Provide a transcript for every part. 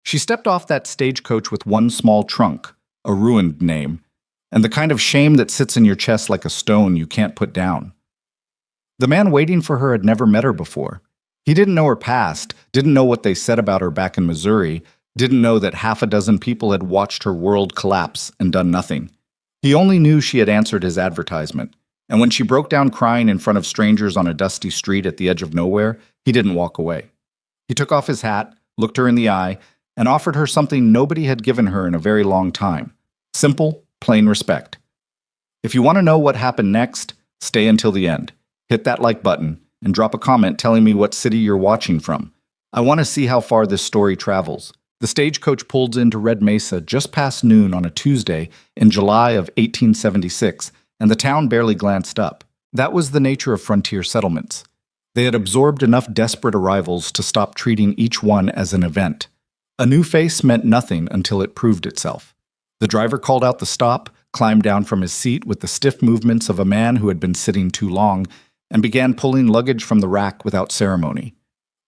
She stepped off that stagecoach with one small trunk, a ruined name, and the kind of shame that sits in your chest like a stone you can't put down. The man waiting for her had never met her before. He didn't know her past, didn't know what they said about her back in Missouri, didn't know that half a dozen people had watched her world collapse and done nothing. He only knew she had answered his advertisement, and when she broke down crying in front of strangers on a dusty street at the edge of nowhere, he didn't walk away. He took off his hat, looked her in the eye, and offered her something nobody had given her in a very long time. Simple, plain respect. If you want to know what happened next, stay until the end. Hit that like button and drop a comment telling me what city you're watching from. I want to see how far this story travels. The stagecoach pulled into Red Mesa just past noon on a Tuesday in July of 1876, and the town barely glanced up. That was the nature of frontier settlements. They had absorbed enough desperate arrivals to stop treating each one as an event. A new face meant nothing until it proved itself. The driver called out the stop, climbed down from his seat with the stiff movements of a man who had been sitting too long, and began pulling luggage from the rack without ceremony.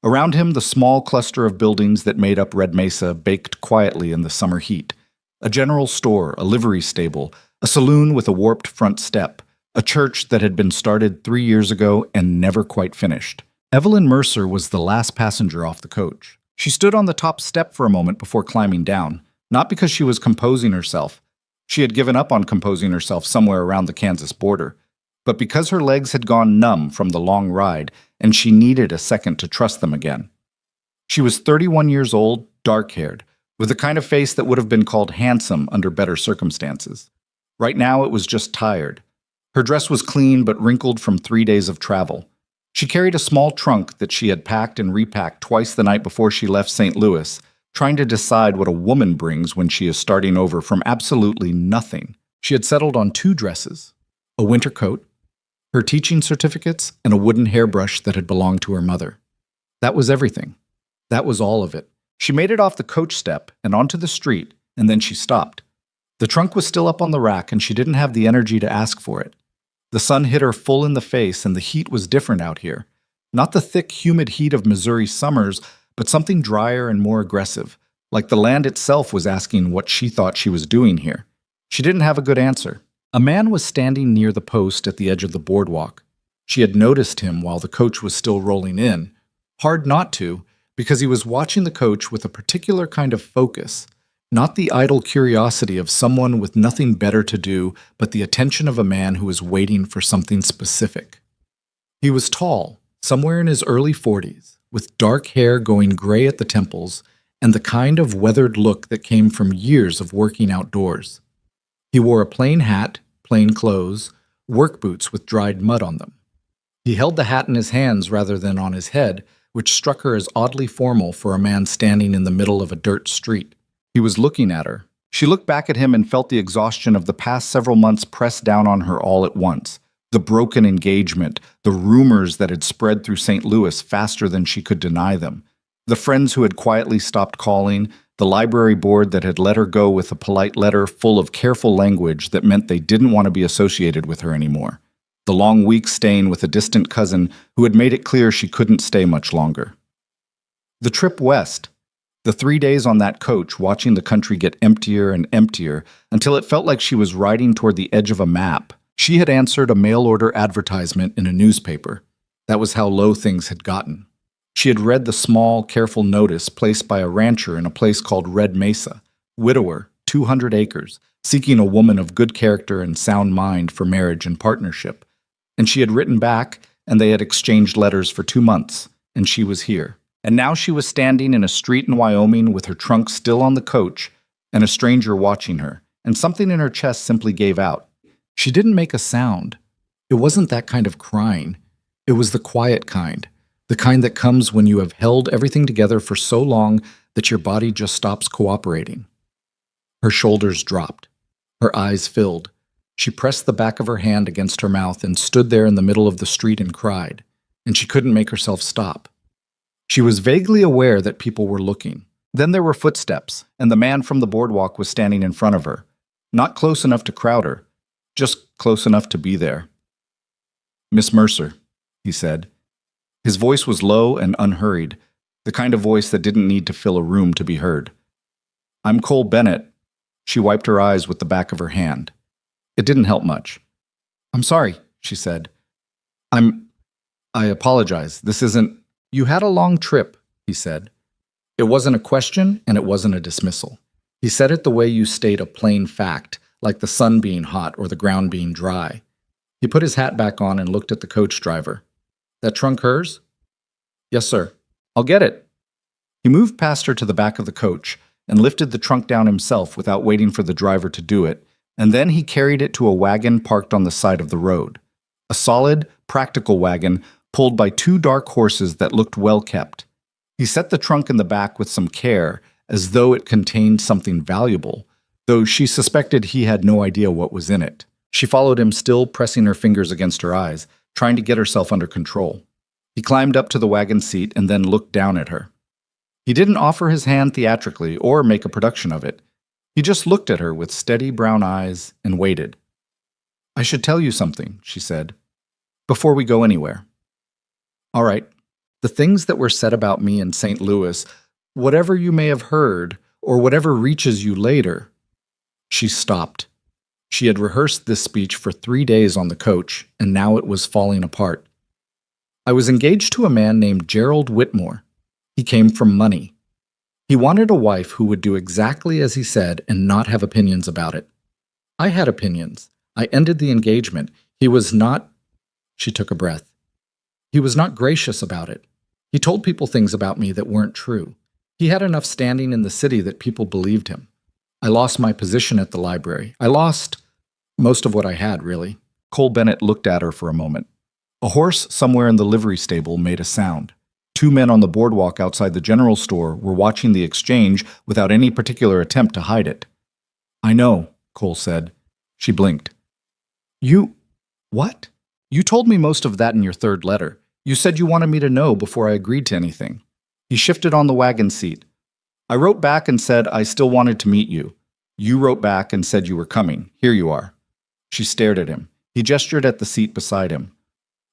Around him, the small cluster of buildings that made up Red Mesa baked quietly in the summer heat. A general store, a livery stable, a saloon with a warped front step, a church that had been started 3 years ago and never quite finished. Evelyn Mercer was the last passenger off the coach. She stood on the top step for a moment before climbing down, not because she was composing herself. She had given up on composing herself somewhere around the Kansas border, but because her legs had gone numb from the long ride and she needed a second to trust them again. She was 31 years old, dark-haired, with the kind of face that would have been called handsome under better circumstances. Right now it was just tired. Her dress was clean but wrinkled from 3 days of travel. She carried a small trunk that she had packed and repacked twice the night before she left St. Louis, trying to decide what a woman brings when she is starting over from absolutely nothing. She had settled on 2 dresses, a winter coat, her teaching certificates, and a wooden hairbrush that had belonged to her mother. That was everything. That was all of it. She made it off the coach step and onto the street, and then she stopped. The trunk was still up on the rack, and she didn't have the energy to ask for it. The sun hit her full in the face, and the heat was different out here. Not the thick, humid heat of Missouri summers, but something drier and more aggressive, like the land itself was asking what she thought she was doing here. She didn't have a good answer. A man was standing near the post at the edge of the boardwalk. She had noticed him while the coach was still rolling in. Hard not to, because he was watching the coach with a particular kind of focus, not the idle curiosity of someone with nothing better to do but the attention of a man who was waiting for something specific. He was tall, somewhere in his early 40s, with dark hair going gray at the temples and the kind of weathered look that came from years of working outdoors. He wore a plain hat, plain clothes, work boots with dried mud on them. He held the hat in his hands rather than on his head, which struck her as oddly formal for a man standing in the middle of a dirt street. He was looking at her. She looked back at him and felt the exhaustion of the past several months press down on her all at once. The broken engagement, the rumors that had spread through St. Louis faster than she could deny them, the friends who had quietly stopped calling, the library board that had let her go with a polite letter full of careful language that meant they didn't want to be associated with her anymore, the long weeks staying with a distant cousin who had made it clear she couldn't stay much longer. The trip west, the 3 days on that coach watching the country get emptier and emptier until it felt like she was riding toward the edge of a map. She had answered a mail-order advertisement in a newspaper. That was how low things had gotten. She had read the small, careful notice placed by a rancher in a place called Red Mesa, widower, 200 acres, seeking a woman of good character and sound mind for marriage and partnership. And she had written back, and they had exchanged letters for 2 months, and she was here. And now she was standing in a street in Wyoming with her trunk still on the coach and a stranger watching her, and something in her chest simply gave out. She didn't make a sound. It wasn't that kind of crying. It was the quiet kind, the kind that comes when you have held everything together for so long that your body just stops cooperating. Her shoulders dropped. Her eyes filled. She pressed the back of her hand against her mouth and stood there in the middle of the street and cried, and she couldn't make herself stop. She was vaguely aware that people were looking. Then there were footsteps, and the man from the boardwalk was standing in front of her, not close enough to crowd her, just close enough to be there. "Miss Mercer," he said. His voice was low and unhurried, the kind of voice that didn't need to fill a room to be heard. I'm Cole Bennett. She wiped her eyes with the back of her hand. It didn't help much. I'm sorry, she said. I apologize. This isn't... You had a long trip, he said. It wasn't a question and it wasn't a dismissal. He said it the way you state a plain fact, like the sun being hot or the ground being dry. He put his hat back on and looked at the coach driver. That trunk hers? Yes, sir. I'll get it. He moved past her to the back of the coach and lifted the trunk down himself without waiting for the driver to do it, and then he carried it to a wagon parked on the side of the road. A solid, practical wagon pulled by two dark horses that looked well kept. He set the trunk in the back with some care, as though it contained something valuable, though she suspected he had no idea what was in it. She followed him, still pressing her fingers against her eyes, trying to get herself under control. He climbed up to the wagon seat and then looked down at her. He didn't offer his hand theatrically or make a production of it. He just looked at her with steady brown eyes and waited. I should tell you something, she said, before we go anywhere. All right. The things that were said about me in St. Louis, whatever you may have heard, or whatever reaches you later. She stopped. She had rehearsed this speech for 3 days on the coach, and now it was falling apart. I was engaged to a man named Gerald Whitmore. He came from money. He wanted a wife who would do exactly as he said and not have opinions about it. I had opinions. I ended the engagement. He was not... She took a breath. He was not gracious about it. He told people things about me that weren't true. He had enough standing in the city that people believed him. I lost my position at the library. I lost most of what I had, really. Cole Bennett looked at her for a moment. A horse somewhere in the livery stable made a sound. 2 men on the boardwalk outside the general store were watching the exchange without any particular attempt to hide it. I know, Cole said. She blinked. You... what? You told me most of that in your 3rd letter. You said you wanted me to know before I agreed to anything. He shifted on the wagon seat. I wrote back and said I still wanted to meet you. You wrote back and said you were coming. Here you are. She stared at him. He gestured at the seat beside him.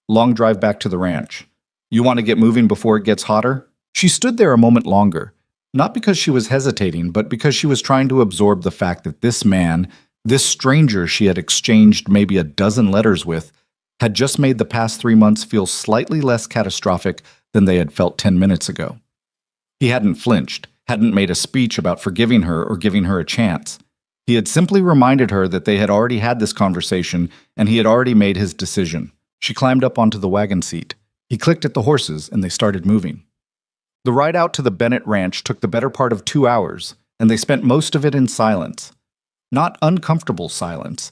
Long drive back to the ranch. You want to get moving before it gets hotter? She stood there a moment longer, not because she was hesitating, but because she was trying to absorb the fact that this man, this stranger she had exchanged maybe a dozen letters with, had just made the past 3 months feel slightly less catastrophic than they had felt 10 minutes ago. He hadn't flinched, hadn't made a speech about forgiving her or giving her a chance. He had simply reminded her that they had already had this conversation and he had already made his decision. She climbed up onto the wagon seat. He clicked at the horses and they started moving. The ride out to the Bennett Ranch took the better part of 2 hours, and they spent most of it in silence. Not uncomfortable silence,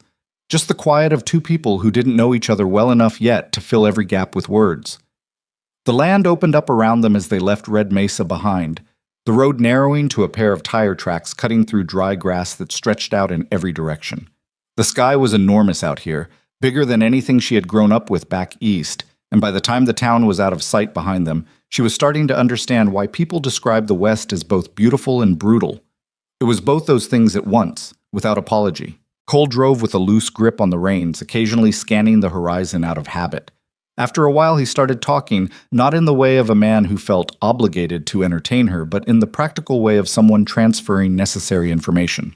just the quiet of 2 people who didn't know each other well enough yet to fill every gap with words. The land opened up around them as they left Red Mesa behind, the road narrowing to a pair of tire tracks cutting through dry grass that stretched out in every direction. The sky was enormous out here, bigger than anything she had grown up with back east, and by the time the town was out of sight behind them, she was starting to understand why people described the West as both beautiful and brutal. It was both those things at once, without apology. Cole drove with a loose grip on the reins, occasionally scanning the horizon out of habit. After a while he started talking, not in the way of a man who felt obligated to entertain her, but in the practical way of someone transferring necessary information.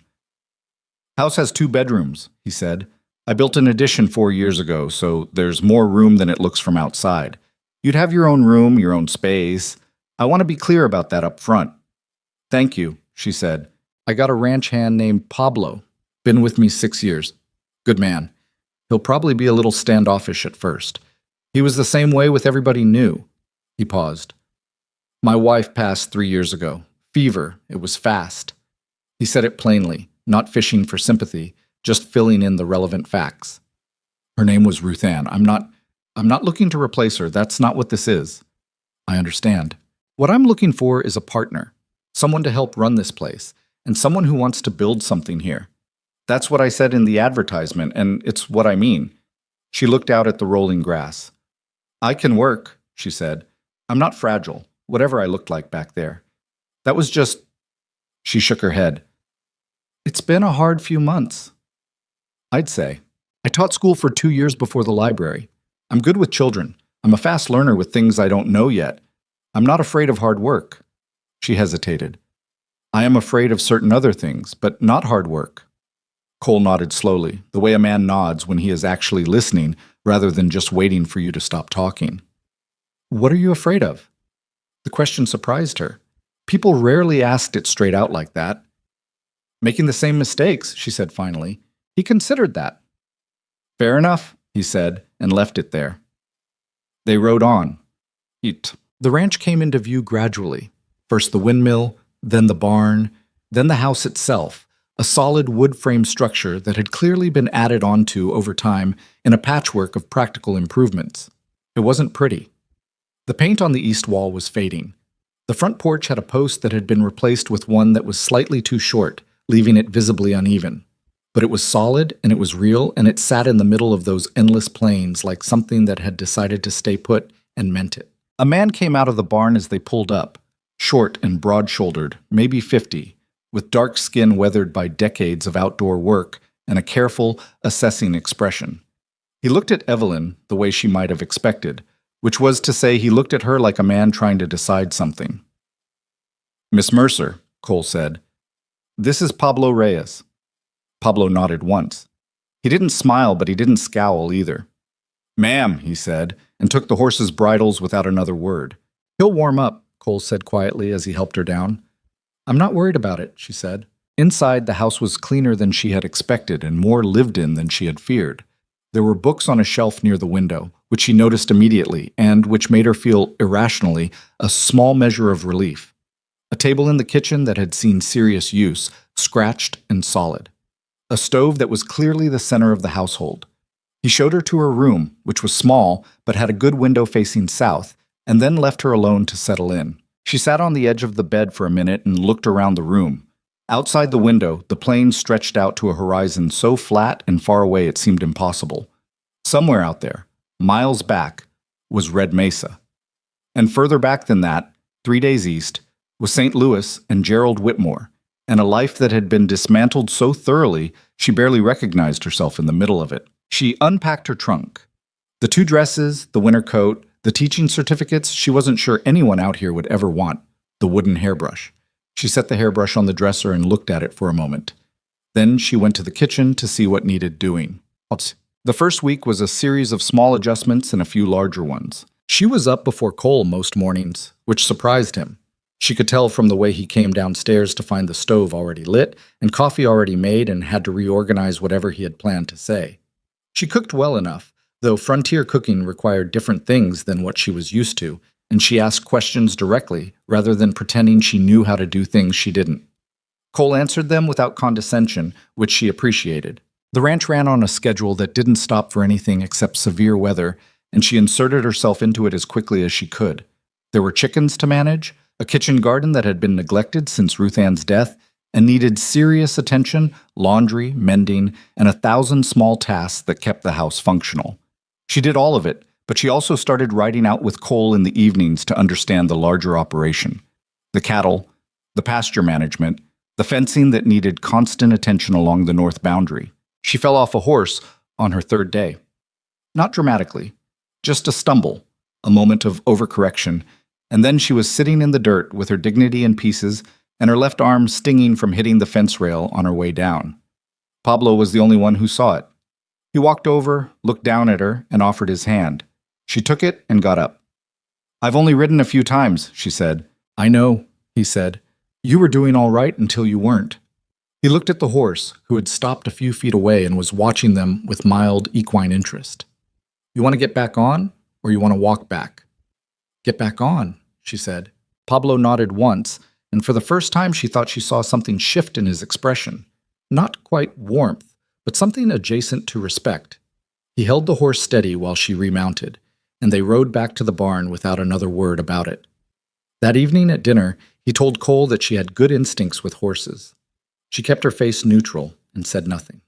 House has 2 bedrooms, he said. I built an addition 4 years ago, so there's more room than it looks from outside. You'd have your own room, your own space. I want to be clear about that up front. Thank you, she said. I got a ranch hand named Pablo. Been with me 6 years. Good man. He'll probably be a little standoffish at first. He was the same way with everybody new. He paused. My wife passed 3 years ago. Fever. It was fast. He said it plainly, not fishing for sympathy, just filling in the relevant facts. Her name was Ruth Ann. I'm not looking to replace her. That's not what this is. I understand. What I'm looking for is a partner, someone to help run this place, and someone who wants to build something here. That's what I said in the advertisement, and it's what I mean. She looked out at the rolling grass. I can work, she said. I'm not fragile, whatever I looked like back there. That was just... She shook her head. It's been a hard few months. I'd say. I taught school for 2 years before the library. I'm good with children. I'm a fast learner with things I don't know yet. I'm not afraid of hard work. She hesitated. I am afraid of certain other things, but not hard work. Cole nodded slowly, the way a man nods when he is actually listening rather than just waiting for you to stop talking. What are you afraid of? The question surprised her. People rarely asked it straight out like that. Making the same mistakes, she said finally. He considered that. Fair enough, he said, and left it there. They rode on. The ranch came into view gradually. First the windmill, then the barn, then the house itself, a solid wood frame structure that had clearly been added onto over time in a patchwork of practical improvements. It wasn't pretty. The paint on the east wall was fading. The front porch had a post that had been replaced with one that was slightly too short, leaving it visibly uneven. But it was solid, and it was real, and it sat in the middle of those endless plains like something that had decided to stay put and meant it. A man came out of the barn as they pulled up, short and broad-shouldered, maybe 50, with dark skin weathered by decades of outdoor work and a careful, assessing expression. He looked at Evelyn the way she might have expected, which was to say he looked at her like a man trying to decide something. Miss Mercer, Cole said, this is Pablo Reyes. Pablo nodded once. He didn't smile, but he didn't scowl either. Ma'am, he said, and took the horses' bridles without another word. He'll warm up, Cole said quietly as he helped her down. I'm not worried about it, she said. Inside, the house was cleaner than she had expected and more lived in than she had feared. There were books on a shelf near the window, which she noticed immediately and which made her feel, irrationally, a small measure of relief. A table in the kitchen that had seen serious use, scratched and solid. A stove that was clearly the center of the household. He showed her to her room, which was small but had a good window facing south, and then left her alone to settle in. She sat on the edge of the bed for a minute and looked around the room. Outside the window, the plain stretched out to a horizon so flat and far away it seemed impossible. Somewhere out there, miles back, was Red Mesa. And further back than that, 3 days east, was St. Louis and Gerald Whitmore, and a life that had been dismantled so thoroughly she barely recognized herself in the middle of it. She unpacked her trunk. The 2 dresses, the winter coat, the teaching certificates she wasn't sure anyone out here would ever want, the wooden hairbrush. She set the hairbrush on the dresser and looked at it for a moment. Then she went to the kitchen to see what needed doing. The first week was a series of small adjustments and a few larger ones. She was up before Cole most mornings, which surprised him. She could tell from the way he came downstairs to find the stove already lit and coffee already made and had to reorganize whatever he had planned to say. She cooked well enough, though frontier cooking required different things than what she was used to, and she asked questions directly rather than pretending she knew how to do things she didn't. Cole answered them without condescension, which she appreciated. The ranch ran on a schedule that didn't stop for anything except severe weather, and she inserted herself into it as quickly as she could. There were chickens to manage, a kitchen garden that had been neglected since Ruth Ann's death and needed serious attention, laundry, mending, and 1,000 small tasks that kept the house functional. She did all of it, but she also started riding out with Cole in the evenings to understand the larger operation. The cattle, the pasture management, the fencing that needed constant attention along the north boundary. She fell off a horse on her 3rd day. Not dramatically, just a stumble, a moment of overcorrection, and then she was sitting in the dirt with her dignity in pieces and her left arm stinging from hitting the fence rail on her way down. Pablo was the only one who saw it. He walked over, looked down at her, and offered his hand. She took it and got up. I've only ridden a few times, she said. I know, he said. You were doing all right until you weren't. He looked at the horse, who had stopped a few feet away and was watching them with mild equine interest. You want to get back on, or you want to walk back? Get back on, she said. Pablo nodded once, and for the first time she thought she saw something shift in his expression. Not quite warmth, but something adjacent to respect. He held the horse steady while she remounted, and they rode back to the barn without another word about it. That evening at dinner, he told Cole that she had good instincts with horses. She kept her face neutral and said nothing.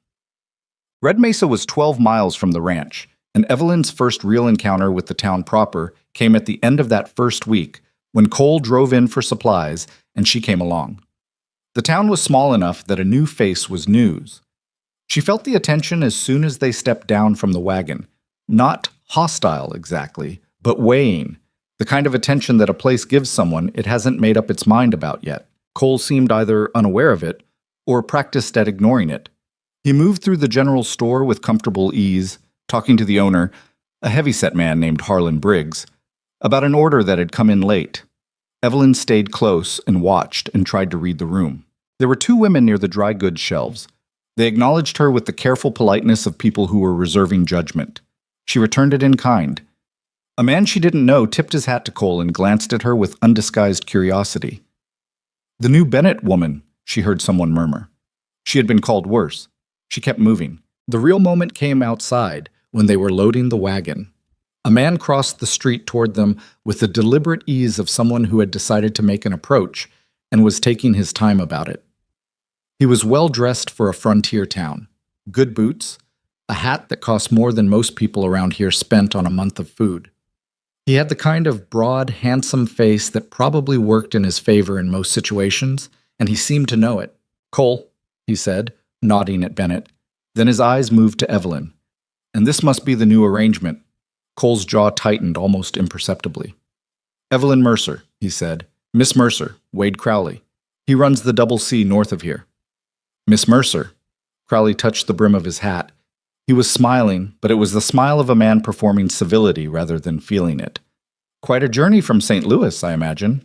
Red Mesa was 12 miles from the ranch, and Evelyn's first real encounter with the town proper came at the end of that first week when Cole drove in for supplies and she came along. The town was small enough that a new face was news. She felt the attention as soon as they stepped down from the wagon. Not hostile exactly, but weighing, the kind of attention that a place gives someone it hasn't made up its mind about yet. Cole seemed either unaware of it or practiced at ignoring it. He moved through the general store with comfortable ease, talking to the owner, a heavyset man named Harlan Briggs, about an order that had come in late. Evelyn stayed close and watched and tried to read the room. There were two women near the dry goods shelves. They acknowledged her with the careful politeness of people who were reserving judgment. She returned it in kind. A man she didn't know tipped his hat to Cole and glanced at her with undisguised curiosity. "The new Bennett woman," she heard someone murmur. She had been called worse. She kept moving. The real moment came outside, when they were loading the wagon. A man crossed the street toward them with the deliberate ease of someone who had decided to make an approach and was taking his time about it. He was well dressed for a frontier town. Good boots, a hat that cost more than most people around here spent on a month of food. He had the kind of broad, handsome face that probably worked in his favor in most situations, and he seemed to know it. "Cole," he said, nodding at Bennett. Then his eyes moved to Evelyn. "And this must be the new arrangement." Cole's jaw tightened almost imperceptibly. "Evelyn Mercer," he said. "Miss Mercer, Wade Crowley. He runs the Double C north of here." "Miss Mercer." Crowley touched the brim of his hat. He was smiling, but it was the smile of a man performing civility rather than feeling it. "Quite a journey from St. Louis, I imagine."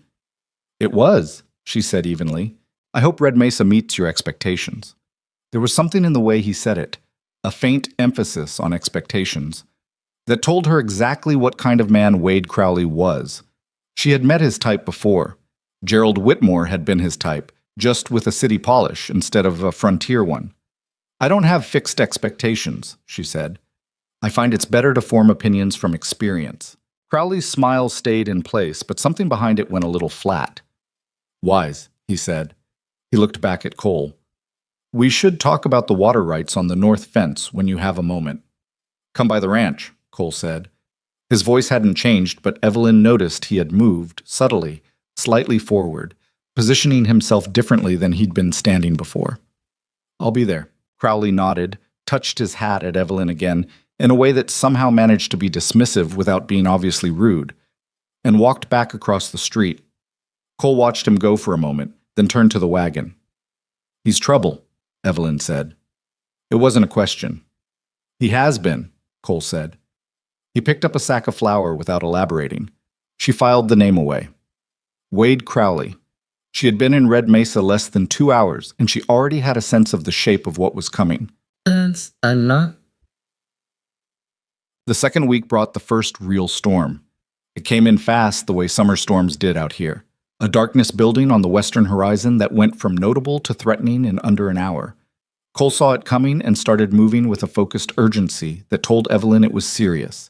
"It was," she said evenly. "I hope Red Mesa meets your expectations." There was something in the way he said it, a faint emphasis on expectations, that told her exactly what kind of man Wade Crowley was. She had met his type before. Gerald Whitmore had been his type, just with a city polish instead of a frontier one. "I don't have fixed expectations," she said. "I find it's better to form opinions from experience." Crowley's smile stayed in place, but something behind it went a little flat. "Wise," he said. He looked back at Cole. "We should talk about the water rights on the north fence when you have a moment." "Come by the ranch," Cole said. His voice hadn't changed, but Evelyn noticed he had moved, subtly, slightly forward, positioning himself differently than he'd been standing before. "I'll be there." Crowley nodded, touched his hat at Evelyn again, in a way that somehow managed to be dismissive without being obviously rude, and walked back across the street. Cole watched him go for a moment, then turned to the wagon. "He's trouble," Evelyn said. It wasn't a question. "He has been," Cole said. He picked up a sack of flour without elaborating. She filed the name away. Wade Crowley. She had been in Red Mesa less than 2 hours, and she already had a sense of the shape of what was coming. I'm not. The second week brought the first real storm. It came in fast the way summer storms did out here. A darkness building on the western horizon that went from notable to threatening in under an hour. Cole saw it coming and started moving with a focused urgency that told Evelyn it was serious.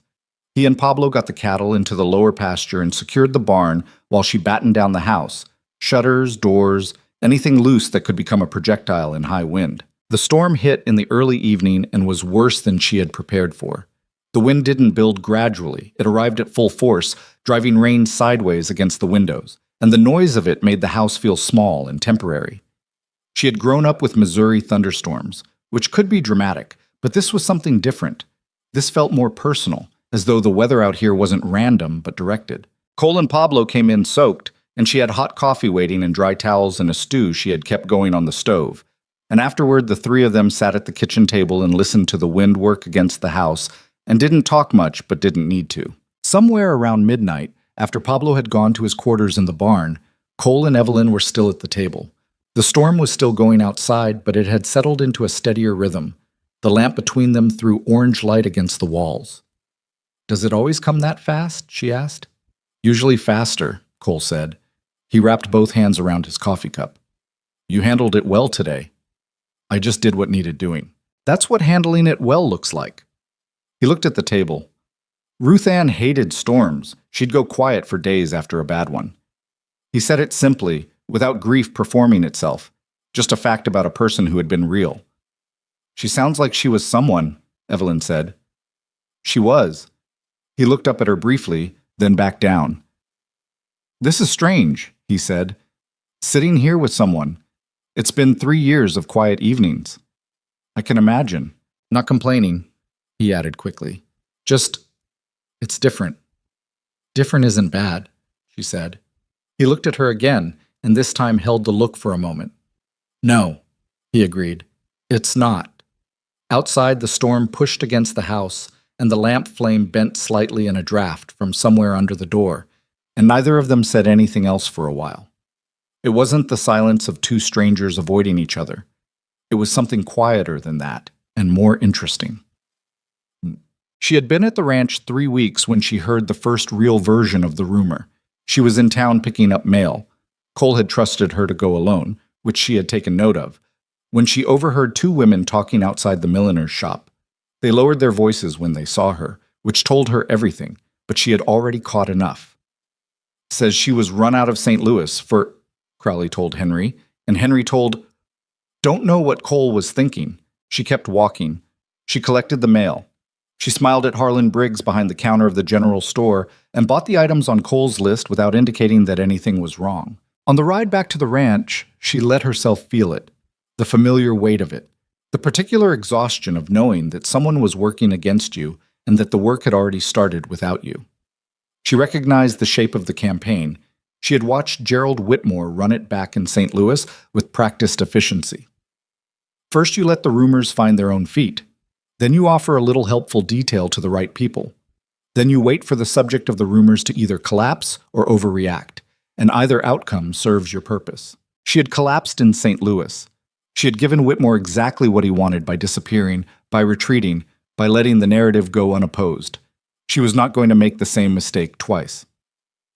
He and Pablo got the cattle into the lower pasture and secured the barn while she battened down the house. Shutters, doors, anything loose that could become a projectile in high wind. The storm hit in the early evening and was worse than she had prepared for. The wind didn't build gradually. It arrived at full force, driving rain sideways against the windows, and the noise of it made the house feel small and temporary. She had grown up with Missouri thunderstorms, which could be dramatic, but this was something different. This felt more personal, as though the weather out here wasn't random but directed. Cole and Pablo came in soaked, and she had hot coffee waiting and dry towels and a stew she had kept going on the stove. And afterward, the three of them sat at the kitchen table and listened to the wind work against the house, and didn't talk much but didn't need to. Somewhere around midnight, after Pablo had gone to his quarters in the barn, Cole and Evelyn were still at the table. The storm was still going outside, but it had settled into a steadier rhythm. The lamp between them threw orange light against the walls. "Does it always come that fast?" she asked. "Usually faster," Cole said. He wrapped both hands around his coffee cup. "You handled it well today." "I just did what needed doing." "That's what handling it well looks like." He looked at the table. Ruth Ann hated storms. She'd go quiet for days after a bad one. He said it simply, without grief performing itself, just a fact about a person who had been real. "She sounds like she was someone," Evelyn said. "She was." He looked up at her briefly, then back down. "This is strange," he said. "Sitting here with someone. It's been 3 years of quiet evenings." "I can imagine." "Not complaining," he added quickly. "Just, it's different." "Different isn't bad," she said. He looked at her again, and this time held the look for a moment. "No," he agreed. "It's not." Outside, the storm pushed against the house, and the lamp flame bent slightly in a draft from somewhere under the door, and neither of them said anything else for a while. It wasn't the silence of two strangers avoiding each other. It was something quieter than that, and more interesting. She had been at the ranch 3 weeks when she heard the first real version of the rumor. She was in town picking up mail. Cole had trusted her to go alone, which she had taken note of, when she overheard two women talking outside the milliner's shop. They lowered their voices when they saw her, which told her everything, but she had already caught enough. "Says she was run out of St. Louis for," Crowley told Henry, and Henry told, don't know what Cole was thinking. She kept walking. She collected the mail. She smiled at Harlan Briggs behind the counter of the general store and bought the items on Cole's list without indicating that anything was wrong. On the ride back to the ranch, she let herself feel it, the familiar weight of it, the particular exhaustion of knowing that someone was working against you and that the work had already started without you. She recognized the shape of the campaign. She had watched Gerald Whitmore run it back in St. Louis with practiced efficiency. First, you let the rumors find their own feet. Then you offer a little helpful detail to the right people. Then you wait for the subject of the rumors to either collapse or overreact, and either outcome serves your purpose. She had collapsed in St. Louis. She had given Whitmore exactly what he wanted by disappearing, by retreating, by letting the narrative go unopposed. She was not going to make the same mistake twice.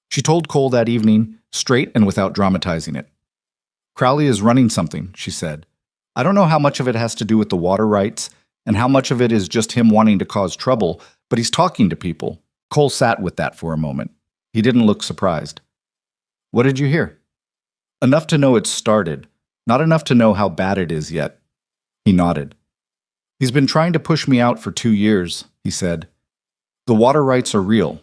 She told Cole that evening, straight and without dramatizing it. Crowley is running something, she said. I don't know how much of it has to do with the water rights, and how much of it is just him wanting to cause trouble, but he's talking to people. Cole sat with that for a moment. He didn't look surprised. What did you hear? Enough to know it started, not enough to know how bad it is yet. He nodded. He's been trying to push me out for 2 years, he said. The water rights are real.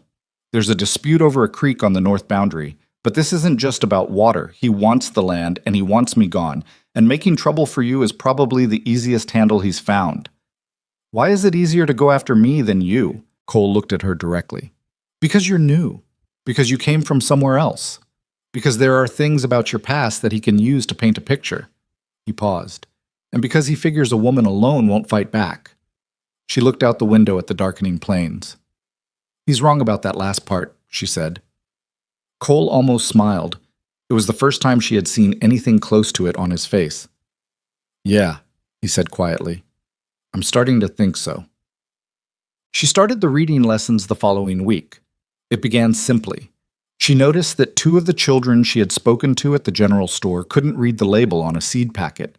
There's a dispute over a creek on the north boundary, but this isn't just about water. He wants the land, and he wants me gone, and making trouble for you is probably the easiest handle he's found. Why is it easier to go after me than you? Cole looked at her directly. Because you're new. Because you came from somewhere else. Because there are things about your past that he can use to paint a picture. He paused. And because he figures a woman alone won't fight back. She looked out the window at the darkening plains. He's wrong about that last part, she said. Cole almost smiled. It was the first time she had seen anything close to it on his face. Yeah, he said quietly. I'm starting to think so. She started the reading lessons the following week. It began simply. She noticed that 2 of the children she had spoken to at the general store couldn't read the label on a seed packet.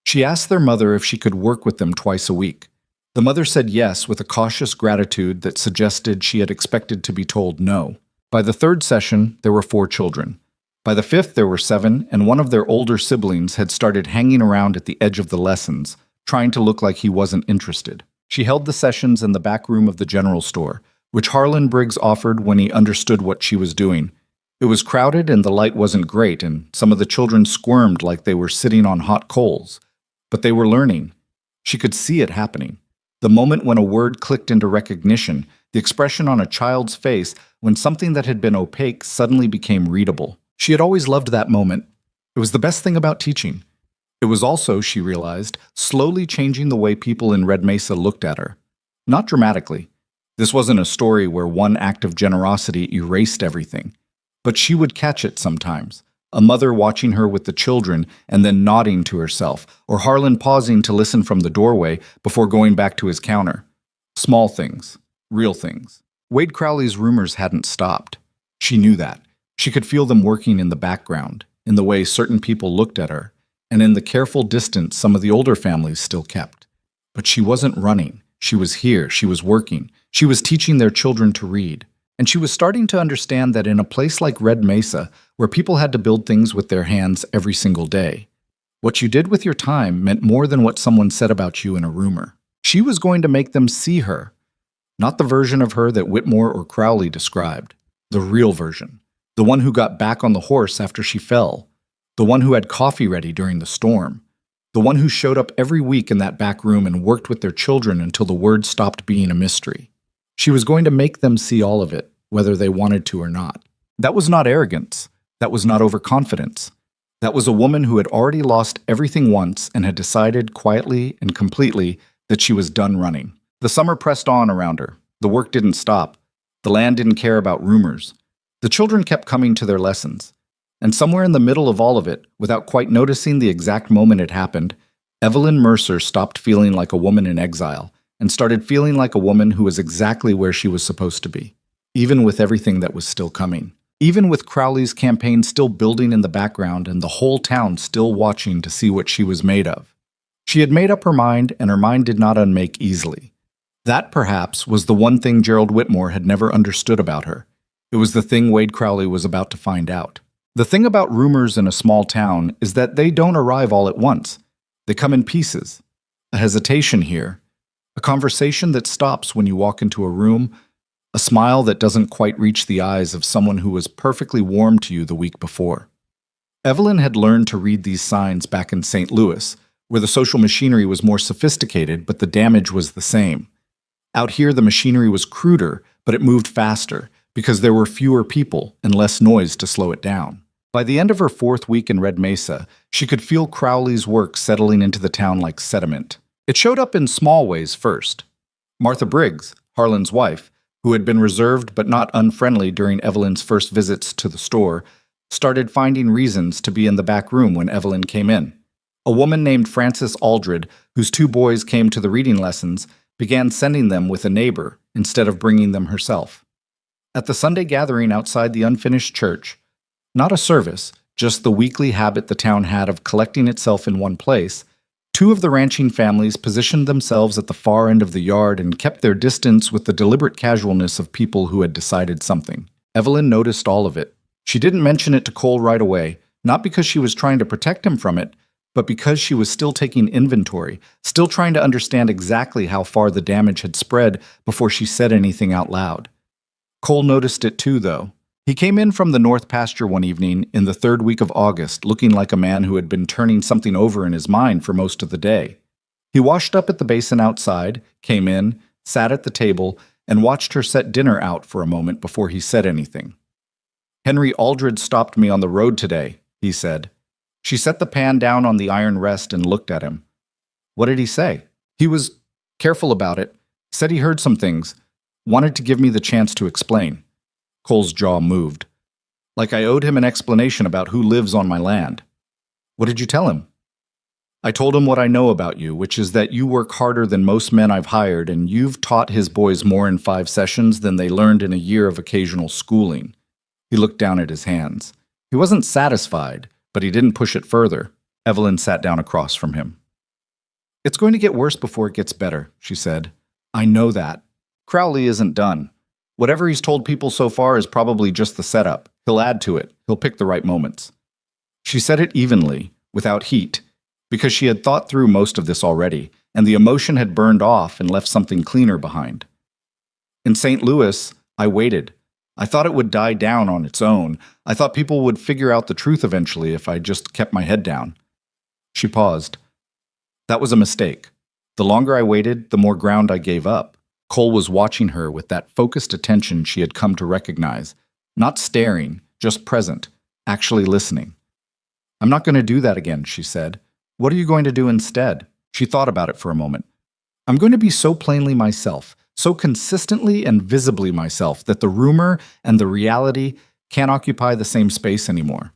She asked their mother if she could work with them twice a week. The mother said yes with a cautious gratitude that suggested she had expected to be told no. By the 3rd session, there were 4 children. By the 5th, there were 7, and one of their older siblings had started hanging around at the edge of the lessons, trying to look like he wasn't interested. She held the sessions in the back room of the general store, which Harlan Briggs offered when he understood what she was doing. It was crowded and the light wasn't great, and some of the children squirmed like they were sitting on hot coals. But they were learning. She could see it happening. The moment when a word clicked into recognition, the expression on a child's face when something that had been opaque suddenly became readable. She had always loved that moment. It was the best thing about teaching. It was also, she realized, slowly changing the way people in Red Mesa looked at her. Not dramatically. This wasn't a story where one act of generosity erased everything. But she would catch it sometimes. A mother watching her with the children and then nodding to herself, or Harlan pausing to listen from the doorway before going back to his counter. Small things. Real things. Wade Crowley's rumors hadn't stopped. She knew that. She could feel them working in the background, in the way certain people looked at her, and in the careful distance some of the older families still kept. But she wasn't running. She was here. She was working. She was teaching their children to read. And she was starting to understand that in a place like Red Mesa, where people had to build things with their hands every single day, what you did with your time meant more than what someone said about you in a rumor. She was going to make them see her, not the version of her that Whitmore or Crowley described, the real version, the one who got back on the horse after she fell, the one who had coffee ready during the storm, the one who showed up every week in that back room and worked with their children until the word stopped being a mystery. She was going to make them see all of it, whether they wanted to or not. That was not arrogance. That was not overconfidence. That was a woman who had already lost everything once and had decided quietly and completely that she was done running. The summer pressed on around her. The work didn't stop. The land didn't care about rumors. The children kept coming to their lessons. And somewhere in the middle of all of it, without quite noticing the exact moment it happened, Evelyn Mercer stopped feeling like a woman in exile and started feeling like a woman who was exactly where she was supposed to be, even with everything that was still coming. Even with Crowley's campaign still building in the background and the whole town still watching to see what she was made of. She had made up her mind, and her mind did not unmake easily. That, perhaps, was the one thing Gerald Whitmore had never understood about her. It was the thing Wade Crowley was about to find out. The thing about rumors in a small town is that they don't arrive all at once. They come in pieces. A hesitation here, a conversation that stops when you walk into a room, a smile that doesn't quite reach the eyes of someone who was perfectly warm to you the week before. Evelyn had learned to read these signs back in St. Louis, where the social machinery was more sophisticated, but the damage was the same. Out here, the machinery was cruder, but it moved faster, because there were fewer people and less noise to slow it down. By the end of her 4th week in Red Mesa, she could feel Crowley's work settling into the town like sediment. It showed up in small ways first. Martha Briggs, Harlan's wife, who had been reserved but not unfriendly during Evelyn's first visits to the store, started finding reasons to be in the back room when Evelyn came in. A woman named Frances Aldred, whose 2 boys came to the reading lessons, began sending them with a neighbor instead of bringing them herself. At the Sunday gathering outside the unfinished church, not a service, just the weekly habit the town had of collecting itself in one place, 2 of the ranching families positioned themselves at the far end of the yard and kept their distance with the deliberate casualness of people who had decided something. Evelyn noticed all of it. She didn't mention it to Cole right away, not because she was trying to protect him from it, but because she was still taking inventory, still trying to understand exactly how far the damage had spread before she said anything out loud. Cole noticed it too, though. He came in from the north pasture one evening in the 3rd week of August, looking like a man who had been turning something over in his mind for most of the day. He washed up at the basin outside, came in, sat at the table, and watched her set dinner out for a moment before he said anything. "Henry Aldred stopped me on the road today," he said. She set the pan down on the iron rest and looked at him. "What did he say?" "He was careful about it. Said he heard some things. Wanted to give me the chance to explain." Cole's jaw moved. "Like I owed him an explanation about who lives on my land." "What did you tell him?" "I told him what I know about you, which is that you work harder than most men I've hired, and you've taught his boys more in 5 sessions than they learned in a year of occasional schooling." He looked down at his hands. He wasn't satisfied, but he didn't push it further. Evelyn sat down across from him. "It's going to get worse before it gets better," she said. "I know that. Crowley isn't done. Whatever he's told people so far is probably just the setup. He'll add to it. He'll pick the right moments." She said it evenly, without heat, because she had thought through most of this already, and the emotion had burned off and left something cleaner behind. "In St. Louis, I waited. I thought it would die down on its own. I thought people would figure out the truth eventually if I just kept my head down." She paused. "That was a mistake. The longer I waited, the more ground I gave up." Cole was watching her with that focused attention she had come to recognize. Not staring, just present, actually listening. "I'm not going to do that again," she said. "What are you going to do instead?" She thought about it for a moment. "I'm going to be so plainly myself, so consistently and visibly myself that the rumor and the reality can't occupy the same space anymore.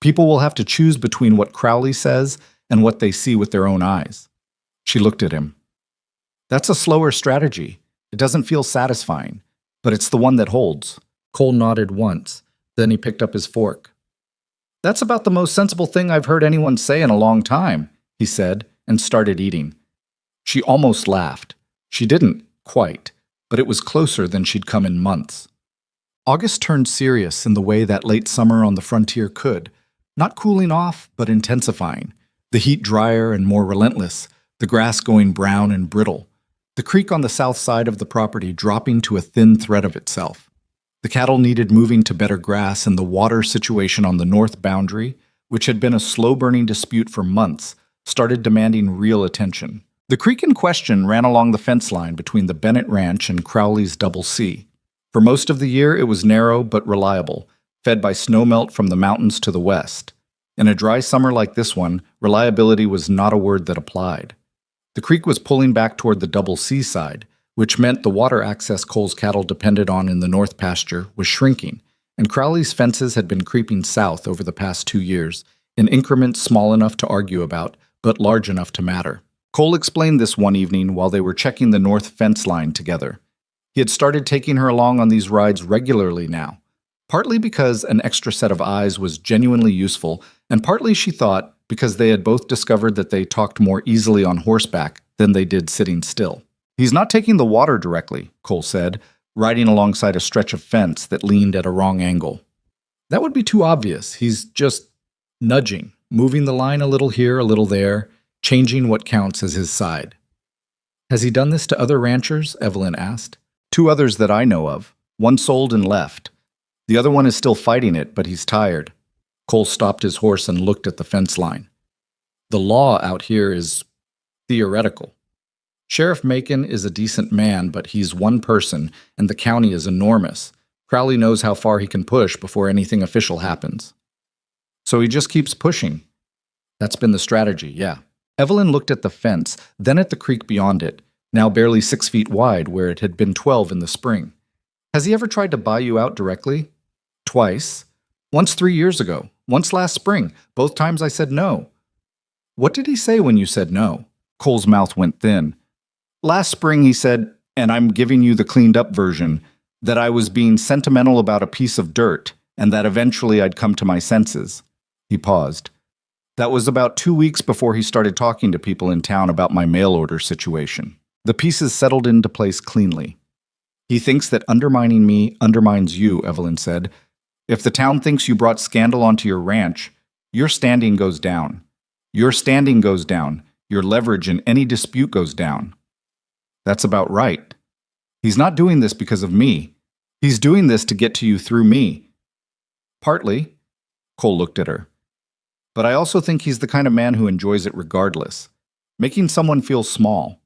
People will have to choose between what Crowley says and what they see with their own eyes." She looked at him. "That's a slower strategy. It doesn't feel satisfying, but it's the one that holds." Cole nodded once, then he picked up his fork. "That's about the most sensible thing I've heard anyone say in a long time," he said, and started eating. She almost laughed. She didn't, quite, but it was closer than she'd come in months. August turned serious in the way that late summer on the frontier could, not cooling off, but intensifying, the heat drier and more relentless, the grass going brown and brittle, the creek on the south side of the property dropping to a thin thread of itself. The cattle needed moving to better grass, and the water situation on the north boundary, which had been a slow-burning dispute for months, started demanding real attention. The creek in question ran along the fence line between the Bennett Ranch and Crowley's Double C. For most of the year, it was narrow but reliable, fed by snowmelt from the mountains to the west. In a dry summer like this one, reliability was not a word that applied. The creek was pulling back toward the double seaside, which meant the water access Cole's cattle depended on in the north pasture was shrinking, and Crowley's fences had been creeping south over the past 2 years, in increments small enough to argue about, but large enough to matter. Cole explained this one evening while they were checking the north fence line together. He had started taking her along on these rides regularly now, partly because an extra set of eyes was genuinely useful, and partly, she thought, because they had both discovered that they talked more easily on horseback than they did sitting still. "He's not taking the water directly," Cole said, riding alongside a stretch of fence that leaned at a wrong angle. "That would be too obvious. He's just nudging, moving the line a little here, a little there, changing what counts as his side." "Has he done this to other ranchers?" Evelyn asked. "2 others that I know of. One sold and left. The other one is still fighting it, but he's tired." Cole stopped his horse and looked at the fence line. "The law out here is theoretical. Sheriff Macon is a decent man, but he's one person, and the county is enormous. Crowley knows how far he can push before anything official happens. So he just keeps pushing." "That's been the strategy, yeah." Evelyn looked at the fence, then at the creek beyond it, now barely 6 feet wide where it had been 12 in the spring. "Has he ever tried to buy you out directly?" "Twice. Once 3 years ago. Once last spring. Both times I said no." "What did he say when you said no?" Cole's mouth went thin. "Last spring he said, and I'm giving you the cleaned up version, that I was being sentimental about a piece of dirt, and that eventually I'd come to my senses." He paused. "That was about 2 weeks before he started talking to people in town about my mail order situation. The pieces settled into place cleanly." "He thinks that undermining me undermines you," Evelyn said. "If the town thinks you brought scandal onto your ranch, your standing goes down. Your standing goes down. Your leverage in any dispute goes down." "That's about right. He's not doing this because of me. He's doing this to get to you through me." "Partly." Cole looked at her. "But I also think he's the kind of man who enjoys it regardless. Making someone feel small.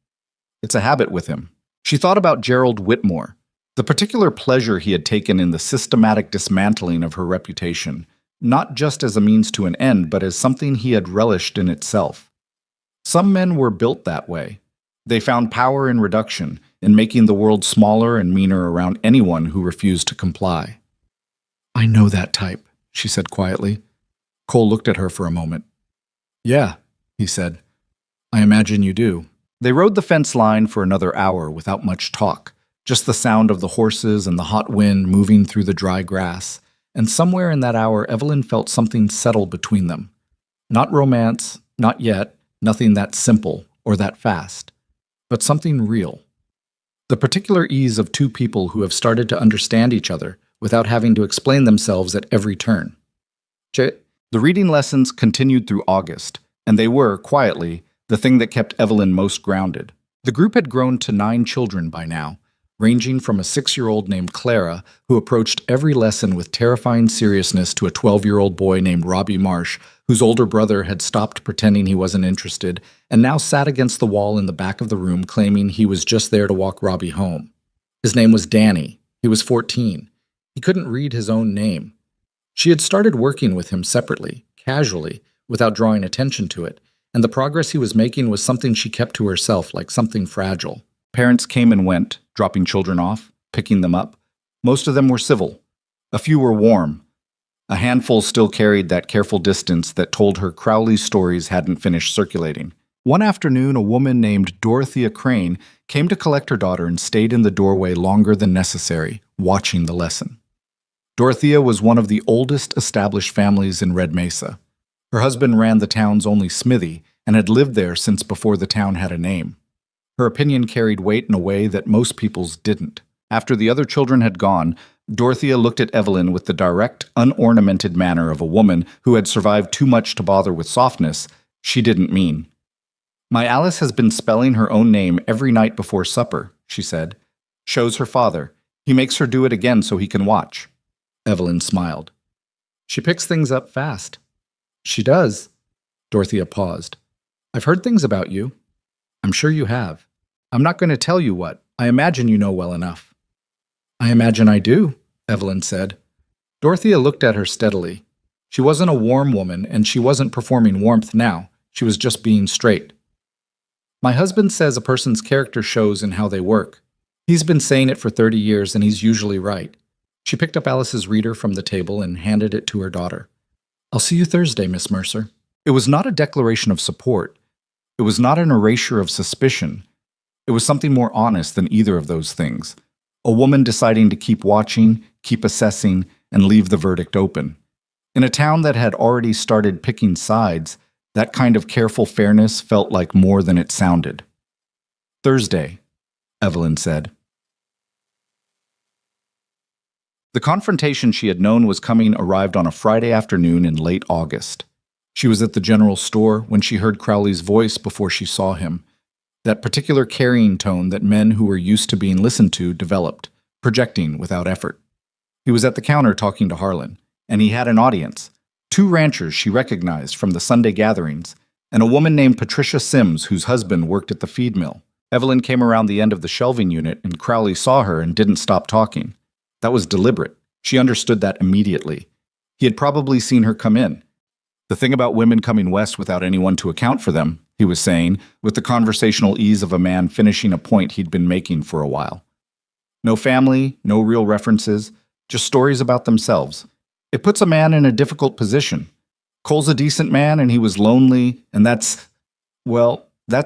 It's a habit with him." She thought about Gerald Whitmore, the particular pleasure he had taken in the systematic dismantling of her reputation, not just as a means to an end, but as something he had relished in itself. Some men were built that way. They found power in reduction, in making the world smaller and meaner around anyone who refused to comply. "I know that type," she said quietly. Cole looked at her for a moment. "Yeah," he said. "I imagine you do." They rode the fence line for another hour without much talk, just the sound of the horses and the hot wind moving through the dry grass, and somewhere in that hour Evelyn felt something settle between them. Not romance, not yet, nothing that simple or that fast, but something real. The particular ease of 2 people who have started to understand each other without having to explain themselves at every turn. The reading lessons continued through August, and they were, quietly, the thing that kept Evelyn most grounded. The group had grown to 9 children by now, ranging from a 6-year-old named Clara, who approached every lesson with terrifying seriousness, to a 12-year-old boy named Robbie Marsh, whose older brother had stopped pretending he wasn't interested and now sat against the wall in the back of the room claiming he was just there to walk Robbie home. His name was Danny. He was 14. He couldn't read his own name. She had started working with him separately, casually, without drawing attention to it, and the progress he was making was something she kept to herself, like something fragile. Parents came and went, dropping children off, picking them up. Most of them were civil. A few were warm. A handful still carried that careful distance that told her Crowley's stories hadn't finished circulating. One afternoon, a woman named Dorothea Crane came to collect her daughter and stayed in the doorway longer than necessary, watching the lesson. Dorothea was one of the oldest established families in Red Mesa. Her husband ran the town's only smithy and had lived there since before the town had a name. Her opinion carried weight in a way that most people's didn't. After the other children had gone, Dorothea looked at Evelyn with the direct, unornamented manner of a woman who had survived too much to bother with softness she didn't mean. "My Alice has been spelling her own name every night before supper," she said. "Shows her father. He makes her do it again so he can watch." Evelyn smiled. "She picks things up fast." "She does." Dorothea paused. "I've heard things about you." "I'm sure you have. I'm not going to tell you what. I imagine you know well enough." "I imagine I do," Evelyn said. Dorothea looked at her steadily. She wasn't a warm woman, and she wasn't performing warmth now. She was just being straight. My husband says a person's character shows in how they work. He's been saying it for 30 years, and he's usually right. She picked up Alice's reader from the table and handed it to her daughter. I'll see you Thursday, Miss Mercer. It was not a declaration of support. It was not an erasure of suspicion. It was something more honest than either of those things. A woman deciding to keep watching, keep assessing, and leave the verdict open. In a town that had already started picking sides, that kind of careful fairness felt like more than it sounded. Thursday, Evelyn said. The confrontation she had known was coming arrived on a Friday afternoon in late August. She was at the general store when she heard Crowley's voice before she saw him. That particular carrying tone that men who were used to being listened to developed, projecting without effort. He was at the counter talking to Harlan, and he had an audience. 2 ranchers she recognized from the Sunday gatherings, and a woman named Patricia Sims whose husband worked at the feed mill. Evelyn came around the end of the shelving unit, and Crowley saw her and didn't stop talking. That was deliberate. She understood that immediately. He had probably seen her come in. The thing about women coming west without anyone to account for them, he was saying, with the conversational ease of a man finishing a point he'd been making for a while. No family, no real references, just stories about themselves. It puts a man in a difficult position. Cole's a decent man and he was lonely, and that's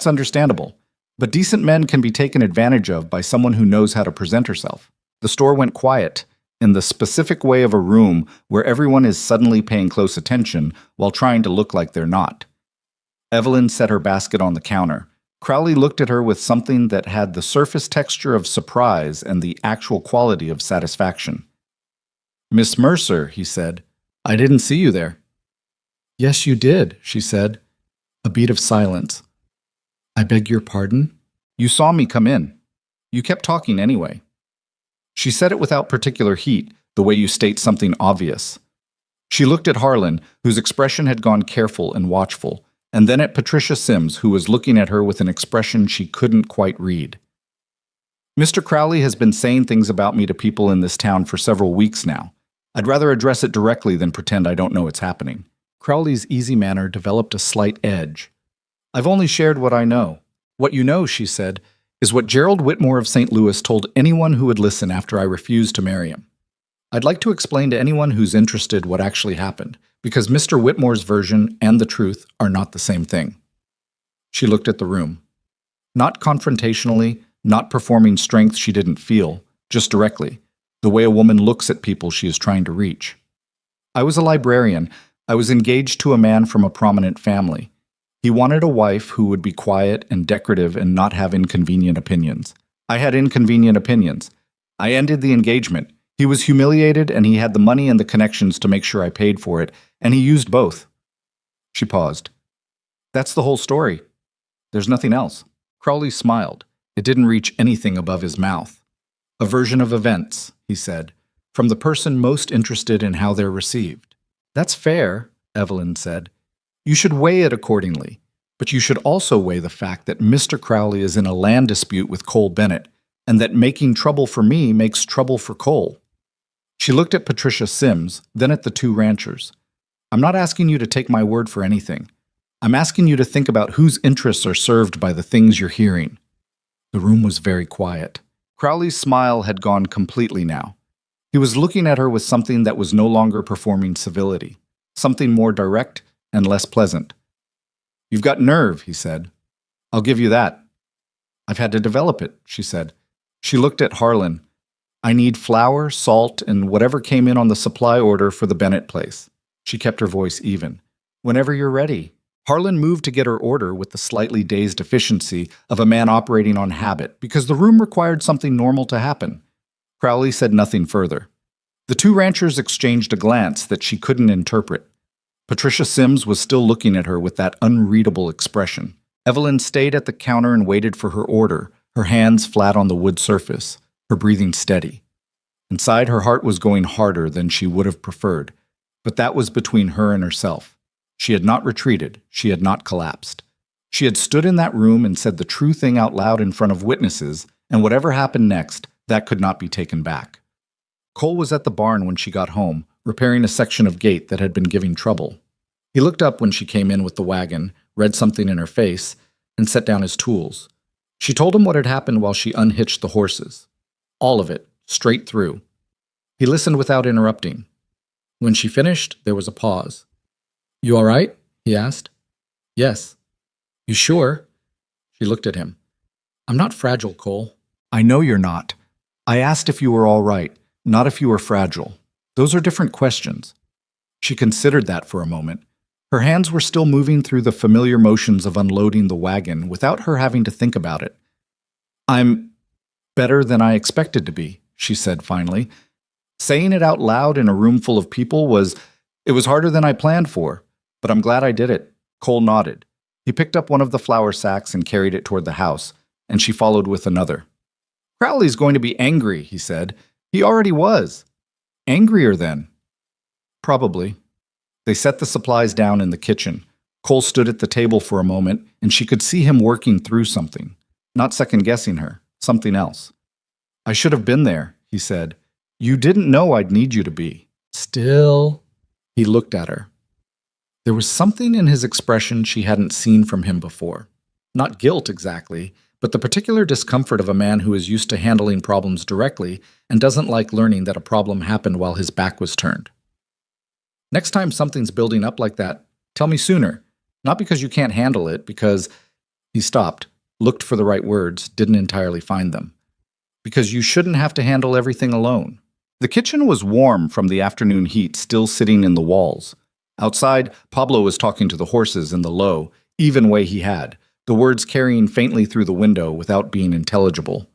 understandable. But decent men can be taken advantage of by someone who knows how to present herself. The store went quiet, in the specific way of a room where everyone is suddenly paying close attention while trying to look like they're not. Evelyn set her basket on the counter. Crowley looked at her with something that had the surface texture of surprise and the actual quality of satisfaction. Miss Mercer, he said, I didn't see you there. Yes, you did, she said. A beat of silence. I beg your pardon? You saw me come in. You kept talking anyway. She said it without particular heat, the way you state something obvious. She looked at Harlan, whose expression had gone careful and watchful, and then at Patricia Sims, who was looking at her with an expression she couldn't quite read. Mr. Crowley has been saying things about me to people in this town for several weeks now. I'd rather address it directly than pretend I don't know it's happening. Crowley's easy manner developed a slight edge. I've only shared what I know. What you know, she said, is what Gerald Whitmore of St. Louis told anyone who would listen after I refused to marry him. I'd like to explain to anyone who's interested what actually happened, because Mr. Whitmore's version and the truth are not the same thing. She looked at the room. Not confrontationally, not performing strength she didn't feel, just directly, the way a woman looks at people she is trying to reach. I was a librarian. I was engaged to a man from a prominent family. He wanted a wife who would be quiet and decorative and not have inconvenient opinions. I had inconvenient opinions. I ended the engagement. He was humiliated, and he had the money and the connections to make sure I paid for it, and he used both. She paused. That's the whole story. There's nothing else. Crowley smiled. It didn't reach anything above his mouth. A version of events, he said, from the person most interested in how they're received. That's fair, Evelyn said. You should weigh it accordingly, but you should also weigh the fact that Mr. Crowley is in a land dispute with Cole Bennett, and that making trouble for me makes trouble for Cole. She looked at Patricia Sims, then at the 2 ranchers. I'm not asking you to take my word for anything. I'm asking you to think about whose interests are served by the things you're hearing. The room was very quiet. Crowley's smile had gone completely now. He was looking at her with something that was no longer performing civility, something more direct and less pleasant. You've got nerve, he said. I'll give you that. I've had to develop it, she said. She looked at Harlan. I need flour, salt, and whatever came in on the supply order for the Bennett place. She kept her voice even. Whenever you're ready. Harlan moved to get her order with the slightly dazed efficiency of a man operating on habit because the room required something normal to happen. Crowley said nothing further. The 2 ranchers exchanged a glance that she couldn't interpret. Patricia Sims was still looking at her with that unreadable expression. Evelyn stayed at the counter and waited for her order, her hands flat on the wood surface, her breathing steady. Inside, her heart was going harder than she would have preferred, but that was between her and herself. She had not retreated. She had not collapsed. She had stood in that room and said the true thing out loud in front of witnesses, and whatever happened next, that could not be taken back. Cole was at the barn when she got home, repairing a section of gate that had been giving trouble. He looked up when she came in with the wagon, read something in her face, and set down his tools. She told him what had happened while she unhitched the horses. All of it, straight through. He listened without interrupting. When she finished, there was a pause. "You all right?" he asked. "Yes." "You sure?" She looked at him. "I'm not fragile, Cole." "I know you're not. I asked if you were all right, not if you were fragile. Those are different questions." She considered that for a moment. Her hands were still moving through the familiar motions of unloading the wagon without her having to think about it. "I'm better than I expected to be," she said finally. Saying it out loud in a room full of people was harder than I planned for, but I'm glad I did it. Cole nodded. He picked up one of the flour sacks and carried it toward the house, and she followed with another. "Crowley's going to be angry," he said. "He already was." "Angrier then?" "Probably." They set the supplies down in the kitchen. Cole stood at the table for a moment, and she could see him working through something, not second-guessing her, something else. "I should have been there," he said. "You didn't know I'd need you to be." "Still." He looked at her. There was something in his expression she hadn't seen from him before. Not guilt exactly, but the particular discomfort of a man who is used to handling problems directly and doesn't like learning that a problem happened while his back was turned. "Next time something's building up like that, tell me sooner. Not because you can't handle it, because—" He stopped, looked for the right words, didn't entirely find them. "Because you shouldn't have to handle everything alone." The kitchen was warm from the afternoon heat still sitting in the walls. Outside, Pablo was talking to the horses in the low, even way he had, the words carrying faintly through the window without being intelligible.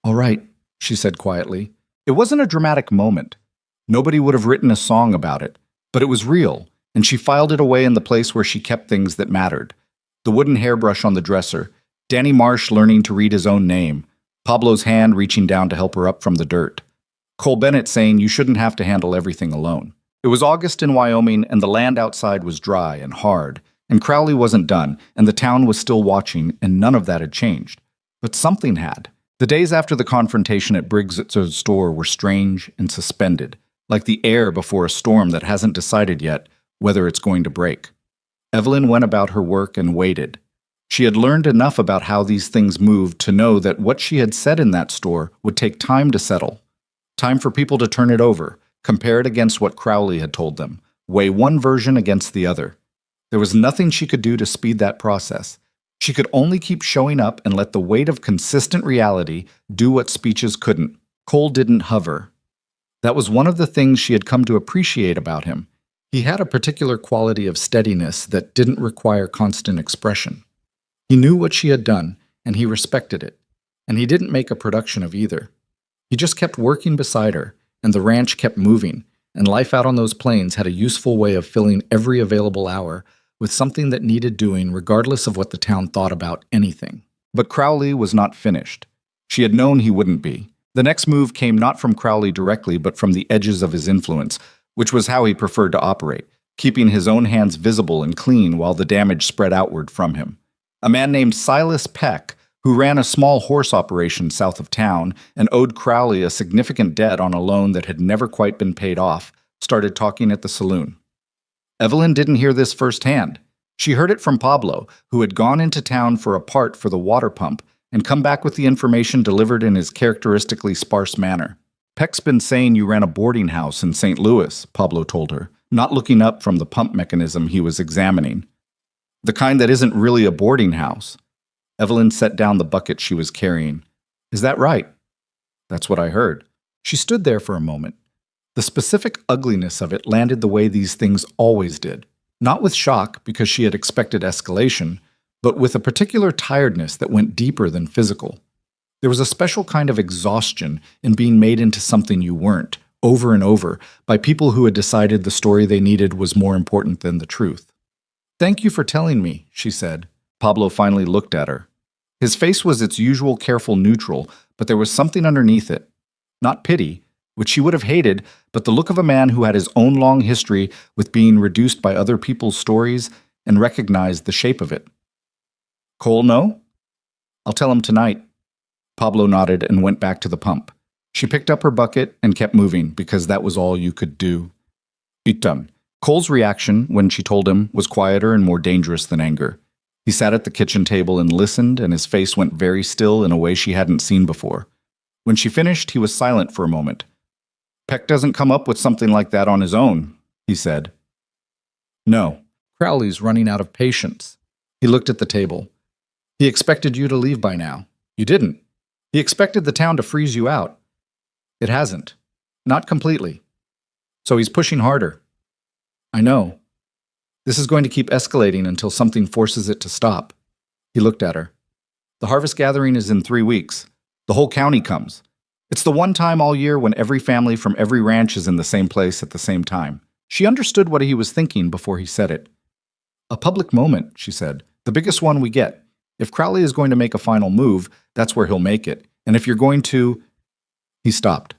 "All right," she said quietly. It wasn't a dramatic moment. Nobody would have written a song about it, but it was real, and she filed it away in the place where she kept things that mattered. The wooden hairbrush on the dresser, Danny Marsh learning to read his own name, Pablo's hand reaching down to help her up from the dirt. Cole Bennett saying you shouldn't have to handle everything alone. It was August in Wyoming, and the land outside was dry and hard, and Crowley wasn't done, and the town was still watching, and none of that had changed. But something had. The days after the confrontation at Briggs' store were strange and suspended, like the air before a storm that hasn't decided yet whether it's going to break. Evelyn went about her work and waited. She had learned enough about how these things moved to know that what she had said in that store would take time to settle. Time for people to turn it over, compare it against what Crowley had told them, weigh one version against the other. There was nothing she could do to speed that process. She could only keep showing up and let the weight of consistent reality do what speeches couldn't. Cole didn't hover. That was one of the things she had come to appreciate about him. He had a particular quality of steadiness that didn't require constant expression. He knew what she had done, and he respected it. And he didn't make a production of either. He just kept working beside her, and the ranch kept moving, and life out on those plains had a useful way of filling every available hour with something that needed doing regardless of what the town thought about anything. But Crowley was not finished. She had known he wouldn't be. The next move came not from Crowley directly, but from the edges of his influence, which was how he preferred to operate, keeping his own hands visible and clean while the damage spread outward from him. A man named Silas Peck, who ran a small horse operation south of town and owed Crowley a significant debt on a loan that had never quite been paid off, started talking at the saloon. Evelyn didn't hear this firsthand. She heard it from Pablo, who had gone into town for a part for the water pump and come back with the information delivered in his characteristically sparse manner. "Peck's been saying you ran a boarding house in St. Louis," Pablo told her, not looking up from the pump mechanism he was examining. "The kind that isn't really a boarding house." Evelyn set down the bucket she was carrying. "Is that right?" "That's what I heard." She stood there for a moment. The specific ugliness of it landed the way these things always did. Not with shock, because she had expected escalation, but with a particular tiredness that went deeper than physical. There was a special kind of exhaustion in being made into something you weren't, over and over, by people who had decided the story they needed was more important than the truth. "Thank you for telling me," she said. Pablo finally looked at her. His face was its usual careful neutral, but there was something underneath it. Not pity, which she would have hated, but the look of a man who had his own long history with being reduced by other people's stories and recognized the shape of it. "Cole, no? I'll tell him tonight." Pablo nodded and went back to the pump. She picked up her bucket and kept moving because that was all you could do. Utan. Cole's reaction when she told him was quieter and more dangerous than anger. He sat at the kitchen table and listened, and his face went very still in a way she hadn't seen before. When she finished, he was silent for a moment. Peck doesn't come up with something like that on his own, he said. No. Crowley's running out of patience. He looked at the table. He expected you to leave by now. You didn't. He expected the town to freeze you out. It hasn't. Not completely. So he's pushing harder. I know. This is going to keep escalating until something forces it to stop. He looked at her. The harvest gathering is in 3 weeks. The whole county comes. It's the one time all year when every family from every ranch is in the same place at the same time. She understood what he was thinking before he said it. A public moment, she said. The biggest one we get. If Crowley is going to make a final move, that's where he'll make it. And if you're going to... He stopped.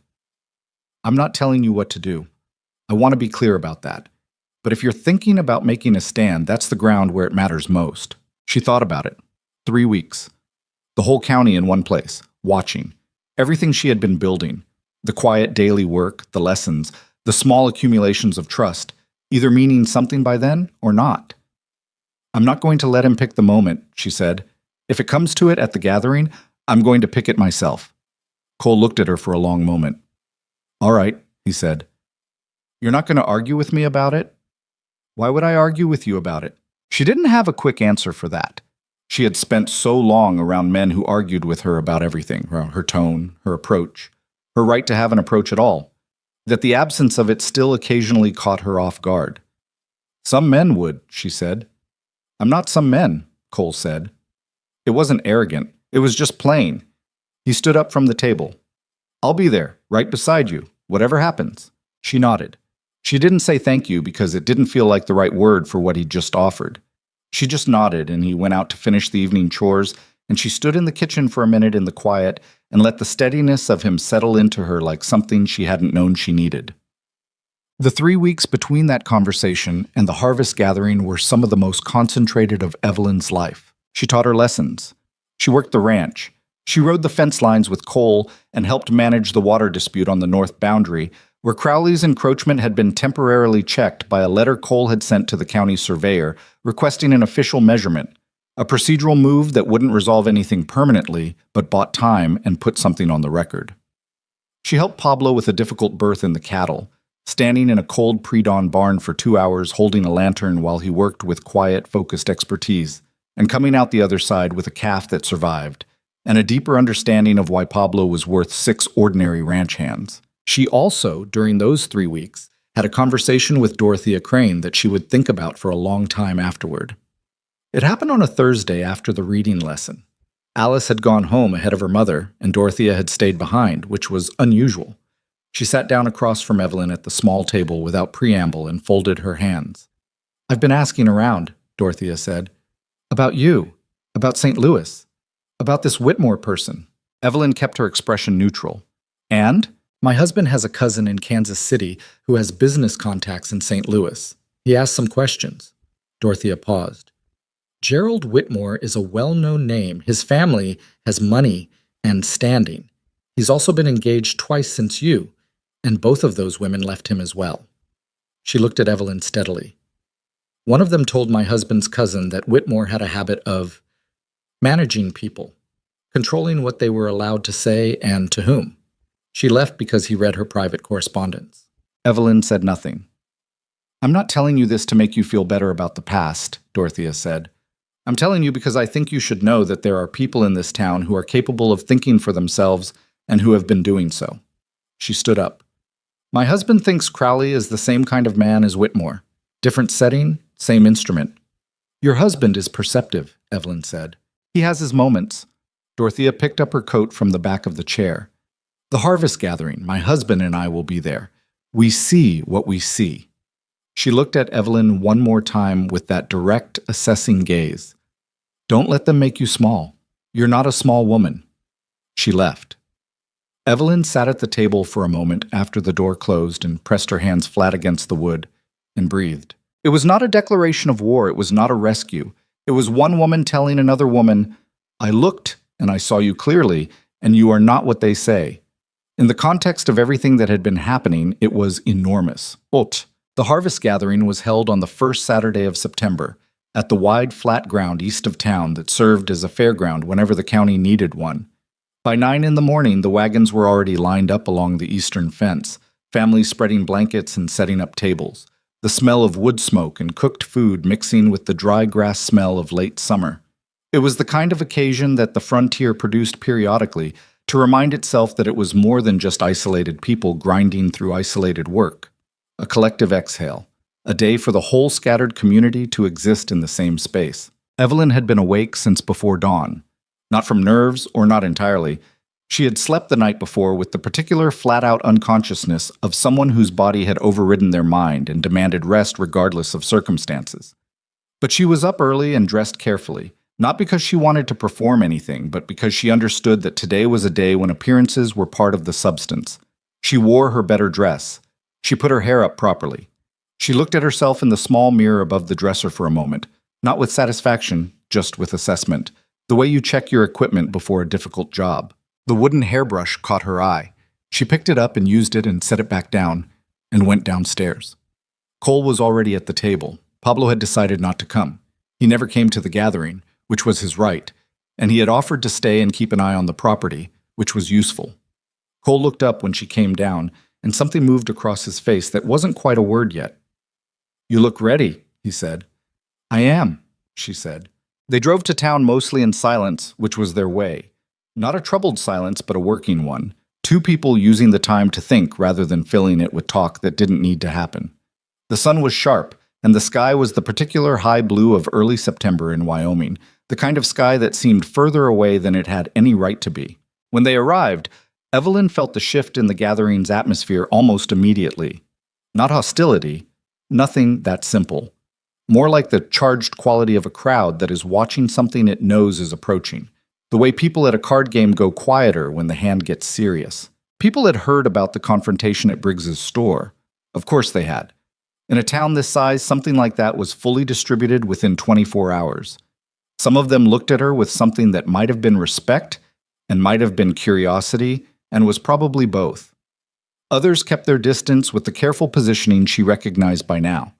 I'm not telling you what to do. I want to be clear about that. But if you're thinking about making a stand, that's the ground where it matters most. She thought about it. 3 weeks. The whole county in one place, watching. Everything she had been building. The quiet daily work, the lessons, the small accumulations of trust, either meaning something by then or not. I'm not going to let him pick the moment, she said. If it comes to it at the gathering, I'm going to pick it myself. Cole looked at her for a long moment. All right, he said. You're not going to argue with me about it? Why would I argue with you about it? She didn't have a quick answer for that. She had spent so long around men who argued with her about everything, her tone, her approach, her right to have an approach at all, that the absence of it still occasionally caught her off guard. Some men would, she said. I'm not some men, Cole said. It wasn't arrogant. It was just plain. He stood up from the table. I'll be there, right beside you, whatever happens. She nodded. She didn't say thank you because it didn't feel like the right word for what he'd just offered. She just nodded, and he went out to finish the evening chores, and she stood in the kitchen for a minute in the quiet and let the steadiness of him settle into her like something she hadn't known she needed. The 3 weeks between that conversation and the harvest gathering were some of the most concentrated of Evelyn's life. She taught her lessons. She worked the ranch. She rode the fence lines with Cole and helped manage the water dispute on the north boundary, where Crowley's encroachment had been temporarily checked by a letter Cole had sent to the county surveyor requesting an official measurement, a procedural move that wouldn't resolve anything permanently, but bought time and put something on the record. She helped Pablo with a difficult berth in the cattle, standing in a cold pre-dawn barn for 2 hours holding a lantern while he worked with quiet, focused expertise, and coming out the other side with a calf that survived, and a deeper understanding of why Pablo was worth 6 ordinary ranch hands. She also, during those 3 weeks, had a conversation with Dorothea Crane that she would think about for a long time afterward. It happened on a Thursday after the reading lesson. Alice had gone home ahead of her mother, and Dorothea had stayed behind, which was unusual. She sat down across from Evelyn at the small table without preamble and folded her hands. I've been asking around, Dorothea said. About you. About St. Louis. About this Whitmore person. Evelyn kept her expression neutral. And? My husband has a cousin in Kansas City who has business contacts in St. Louis. He asked some questions. Dorothea paused. Gerald Whitmore is a well-known name. His family has money and standing. He's also been engaged twice since you, and both of those women left him as well. She looked at Evelyn steadily. One of them told my husband's cousin that Whitmore had a habit of managing people, controlling what they were allowed to say and to whom. She left because he read her private correspondence. Evelyn said nothing. I'm not telling you this to make you feel better about the past, Dorothea said. I'm telling you because I think you should know that there are people in this town who are capable of thinking for themselves and who have been doing so. She stood up. My husband thinks Crowley is the same kind of man as Whitmore. Different setting, same instrument. Your husband is perceptive, Evelyn said. He has his moments. Dorothea picked up her coat from the back of the chair. The harvest gathering, my husband and I will be there. We see what we see. She looked at Evelyn one more time with that direct, assessing gaze. Don't let them make you small. You're not a small woman. She left. Evelyn sat at the table for a moment after the door closed and pressed her hands flat against the wood and breathed. It was not a declaration of war. It was not a rescue. It was one woman telling another woman, I looked and I saw you clearly, and you are not what they say. In the context of everything that had been happening, it was enormous. Haute. The harvest gathering was held on the first Saturday of September, at the wide flat ground east of town that served as a fairground whenever the county needed one. By 9 in the morning, the wagons were already lined up along the eastern fence, families spreading blankets and setting up tables, the smell of wood smoke and cooked food mixing with the dry grass smell of late summer. It was the kind of occasion that the frontier produced periodically to remind itself that it was more than just isolated people grinding through isolated work. A collective exhale, a day for the whole scattered community to exist in the same space. Evelyn had been awake since before dawn. Not from nerves, or not entirely. She had slept the night before with the particular flat-out unconsciousness of someone whose body had overridden their mind and demanded rest regardless of circumstances. But she was up early and dressed carefully, not because she wanted to perform anything, but because she understood that today was a day when appearances were part of the substance. She wore her better dress. She put her hair up properly. She looked at herself in the small mirror above the dresser for a moment, not with satisfaction, just with assessment. The way you check your equipment before a difficult job. The wooden hairbrush caught her eye. She picked it up and used it and set it back down, and went downstairs. Cole was already at the table. Pablo had decided not to come. He never came to the gathering, which was his right, and he had offered to stay and keep an eye on the property, which was useful. Cole looked up when she came down, and something moved across his face that wasn't quite a word yet. "You look ready," he said. "I am," she said. They drove to town mostly in silence, which was their way. Not a troubled silence, but a working one. Two people using the time to think rather than filling it with talk that didn't need to happen. The sun was sharp, and the sky was the particular high blue of early September in Wyoming, the kind of sky that seemed further away than it had any right to be. When they arrived, Evelyn felt the shift in the gathering's atmosphere almost immediately. Not hostility, nothing that simple. More like the charged quality of a crowd that is watching something it knows is approaching. The way people at a card game go quieter when the hand gets serious. People had heard about the confrontation at Briggs's store. Of course they had. In a town this size, something like that was fully distributed within 24 hours. Some of them looked at her with something that might have been respect and might have been curiosity, and was probably both. Others kept their distance with the careful positioning she recognized by now.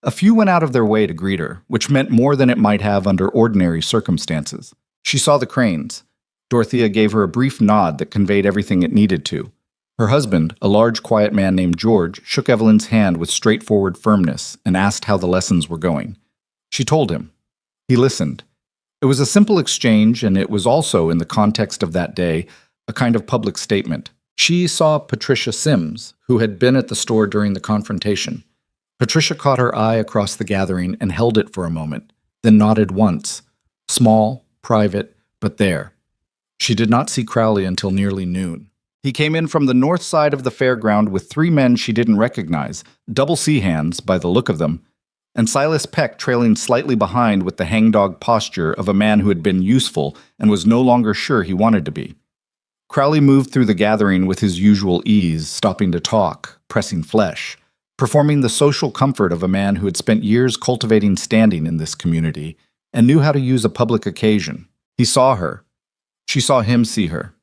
A few went out of their way to greet her, which meant more than it might have under ordinary circumstances. She saw the Cranes. Dorothea gave her a brief nod that conveyed everything it needed to. Her husband, a large, quiet man named George, shook Evelyn's hand with straightforward firmness and asked how the lessons were going. She told him. He listened. It was a simple exchange, and it was also, in the context of that day, a kind of public statement. She saw Patricia Sims, who had been at the store during the confrontation. Patricia caught her eye across the gathering and held it for a moment, then nodded once. Small, private, but there. She did not see Crowley until nearly noon. He came in from the north side of the fairground with 3 men she didn't recognize, double C hands by the look of them, and Silas Peck trailing slightly behind with the hangdog posture of a man who had been useful and was no longer sure he wanted to be. Crowley moved through the gathering with his usual ease, stopping to talk, pressing flesh, performing the social comfort of a man who had spent years cultivating standing in this community and knew how to use a public occasion. He saw her. She saw him see her.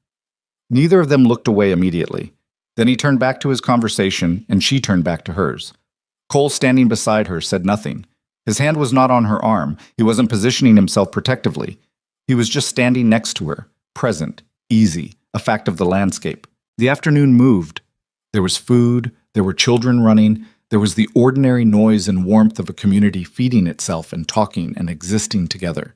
Neither of them looked away immediately. Then he turned back to his conversation, and she turned back to hers. Cole, standing beside her, said nothing. His hand was not on her arm. He wasn't positioning himself protectively. He was just standing next to her, present, easy, a fact of the landscape. The afternoon moved. There was food, there were children running, there was the ordinary noise and warmth of a community feeding itself and talking and existing together.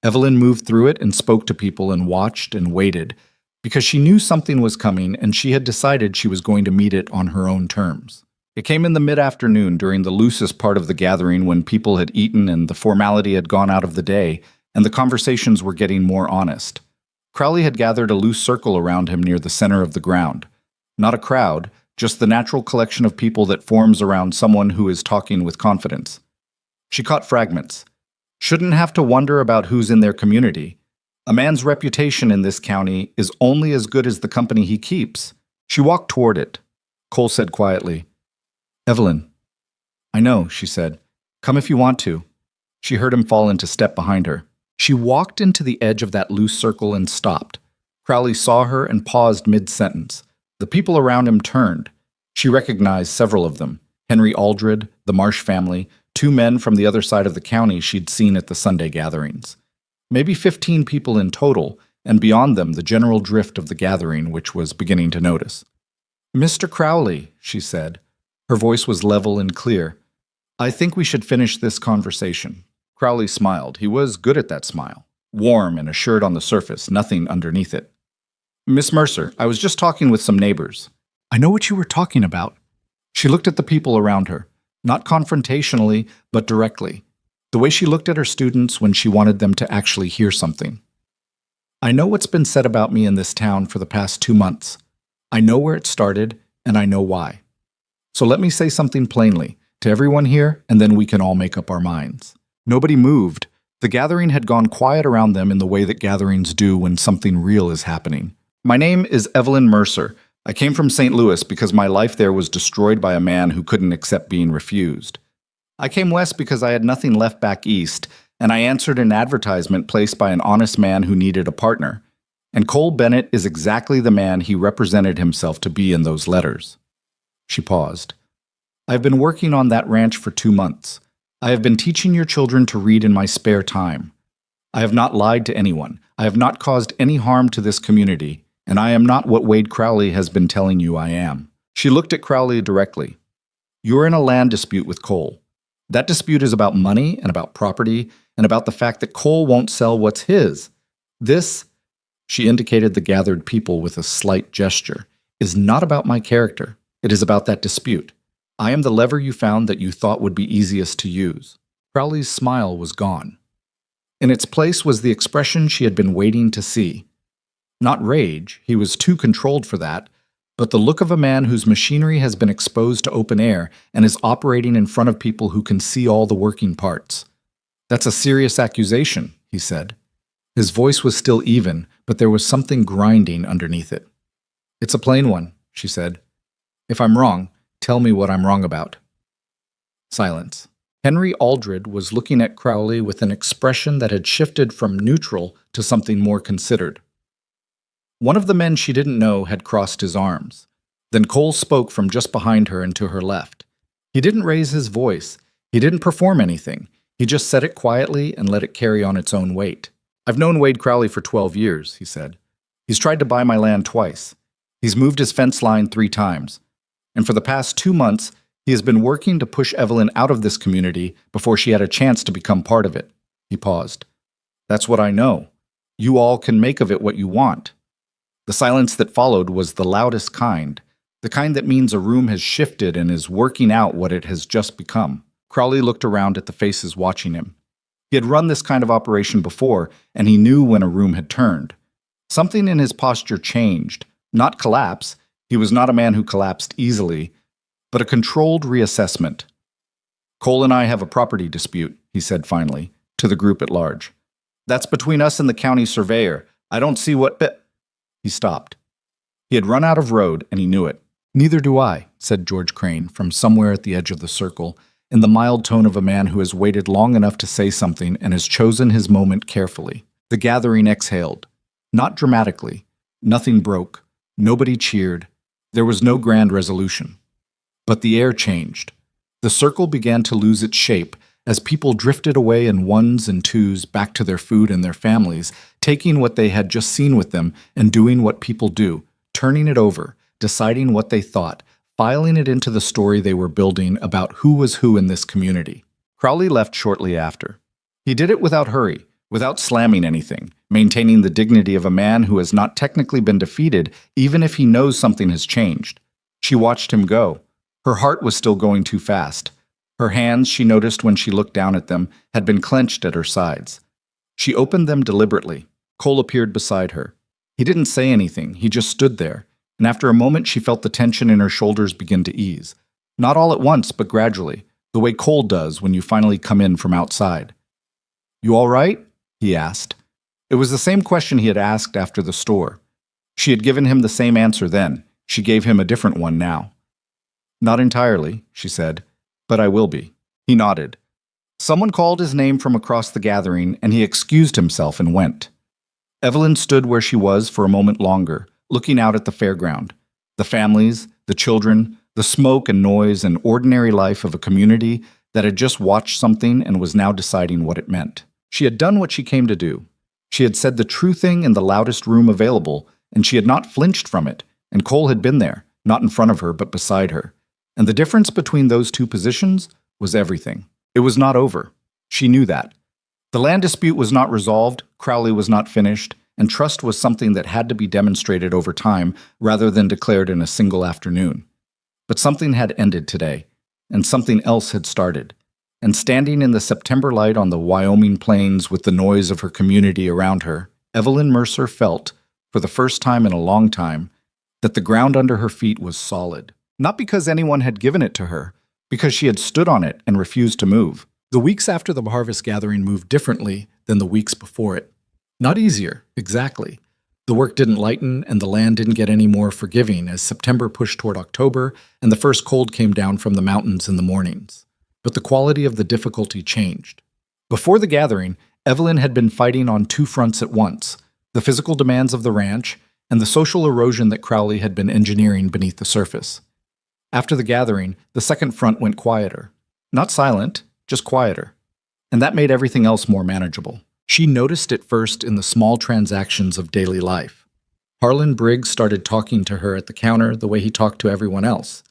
Evelyn moved through it and spoke to people and watched and waited, because she knew something was coming and she had decided she was going to meet it on her own terms. It came in the mid-afternoon during the loosest part of the gathering when people had eaten and the formality had gone out of the day, and the conversations were getting more honest. Crowley had gathered a loose circle around him near the center of the ground. Not a crowd, just the natural collection of people that forms around someone who is talking with confidence. She caught fragments. Shouldn't have to wonder about who's in their community. A man's reputation in this county is only as good as the company he keeps. She walked toward it. Cole said quietly, "Evelyn." "I know," she said. "Come if you want to." She heard him fall into step behind her. She walked into the edge of that loose circle and stopped. Crowley saw her and paused mid-sentence. The people around him turned. She recognized several of them. Henry Aldred, the Marsh family, 2 men from the other side of the county she'd seen at the Sunday gatherings. Maybe 15 people in total, and beyond them the general drift of the gathering, which was beginning to notice. "Mr. Crowley," she said. Her voice was level and clear. "I think we should finish this conversation." Crowley smiled. He was good at that smile. Warm and assured on the surface, nothing underneath it. "Miss Mercer, I was just talking with some neighbors." "I know what you were talking about." She looked at the people around her, not confrontationally, but directly, the way she looked at her students when she wanted them to actually hear something. "I know what's been said about me in this town for the past 2 months. I know where it started, and I know why. So let me say something plainly to everyone here, and then we can all make up our minds." Nobody moved. The gathering had gone quiet around them in the way that gatherings do when something real is happening. "My name is Evelyn Mercer. I came from St. Louis because my life there was destroyed by a man who couldn't accept being refused. I came west because I had nothing left back east, and I answered an advertisement placed by an honest man who needed a partner. And Cole Bennett is exactly the man he represented himself to be in those letters." She paused. "I have been working on that ranch for 2 months. I have been teaching your children to read in my spare time. I have not lied to anyone. I have not caused any harm to this community, and I am not what Wade Crowley has been telling you I am." She looked at Crowley directly. "You are in a land dispute with Cole. That dispute is about money and about property and about the fact that Cole won't sell what's his. This," she indicated the gathered people with a slight gesture, "is not about my character. It is about that dispute. I am the lever you found that you thought would be easiest to use." Crowley's smile was gone. In its place was the expression she had been waiting to see. Not rage, he was too controlled for that, but the look of a man whose machinery has been exposed to open air and is operating in front of people who can see all the working parts. "That's a serious accusation," he said. His voice was still even, but there was something grinding underneath it. "It's a plain one," she said. "If I'm wrong, tell me what I'm wrong about." Silence. Henry Aldred was looking at Crowley with an expression that had shifted from neutral to something more considered. One of the men she didn't know had crossed his arms. Then Cole spoke from just behind her and to her left. He didn't raise his voice. He didn't perform anything. He just said it quietly and let it carry on its own weight. "I've known Wade Crowley for 12 years, he said. "He's tried to buy my land twice. He's moved his fence line 3 times. And for the past 2 months, he has been working to push Evelyn out of this community before she had a chance to become part of it." He paused. "That's what I know. You all can make of it what you want." The silence that followed was the loudest kind, the kind that means a room has shifted and is working out what it has just become. Crowley looked around at the faces watching him. He had run this kind of operation before, and he knew when a room had turned. Something in his posture changed, not collapse. He was not a man who collapsed easily, but a controlled reassessment. "Cole and I have a property dispute," he said finally, to the group at large. "That's between us and the county surveyor. I don't see what bit—" He stopped. He had run out of road, and he knew it. "Neither do I," said George Crane from somewhere at the edge of the circle, in the mild tone of a man who has waited long enough to say something and has chosen his moment carefully. The gathering exhaled. Not dramatically. Nothing broke. Nobody cheered. There was no grand resolution. But the air changed. The circle began to lose its shape as people drifted away in ones and twos back to their food and their families, taking what they had just seen with them and doing what people do, turning it over, deciding what they thought, filing it into the story they were building about who was who in this community. Crowley left shortly after. He did it without hurry, without slamming anything, maintaining the dignity of a man who has not technically been defeated, even if he knows something has changed. She watched him go. Her heart was still going too fast. Her hands, she noticed when she looked down at them, had been clenched at her sides. She opened them deliberately. Cole appeared beside her. He didn't say anything, he just stood there, and after a moment she felt the tension in her shoulders begin to ease. Not all at once, but gradually, the way Cole does when you finally come in from outside. "You all right?" he asked. It was the same question he had asked after the store. She had given him the same answer then. She gave him a different one now. "Not entirely," she said, "but I will be." He nodded. Someone called his name from across the gathering, and he excused himself and went. Evelyn stood where she was for a moment longer, looking out at the fairground. The families, the children, The smoke and noise and ordinary life of a community that had just watched something and was now deciding what it meant. She had done what she came to do. She had said the true thing in the loudest room available, and she had not flinched from it, and Cole had been there, not in front of her, but beside her. And the difference between those two positions was everything. It was not over. She knew that. The land dispute was not resolved, Crowley was not finished, and trust was something that had to be demonstrated over time rather than declared in a single afternoon. But something had ended today, and something else had started. And standing in the September light on the Wyoming plains with the noise of her community around her, Evelyn Mercer felt, for the first time in a long time, that the ground under her feet was solid. Not because anyone had given it to her, because she had stood on it and refused to move. The weeks after the harvest gathering moved differently than the weeks before it. Not easier, exactly. The work didn't lighten and the land didn't get any more forgiving as September pushed toward October and the first cold came down from the mountains in the mornings. But the quality of the difficulty changed. Before the gathering, Evelyn had been fighting on two fronts at once, the physical demands of the ranch and the social erosion that Crowley had been engineering beneath the surface. After the gathering, the second front went quieter. Not silent, just quieter. And that made everything else more manageable. She noticed it first in the small transactions of daily life. Harlan Briggs started talking to her at the counter the way he talked to everyone else.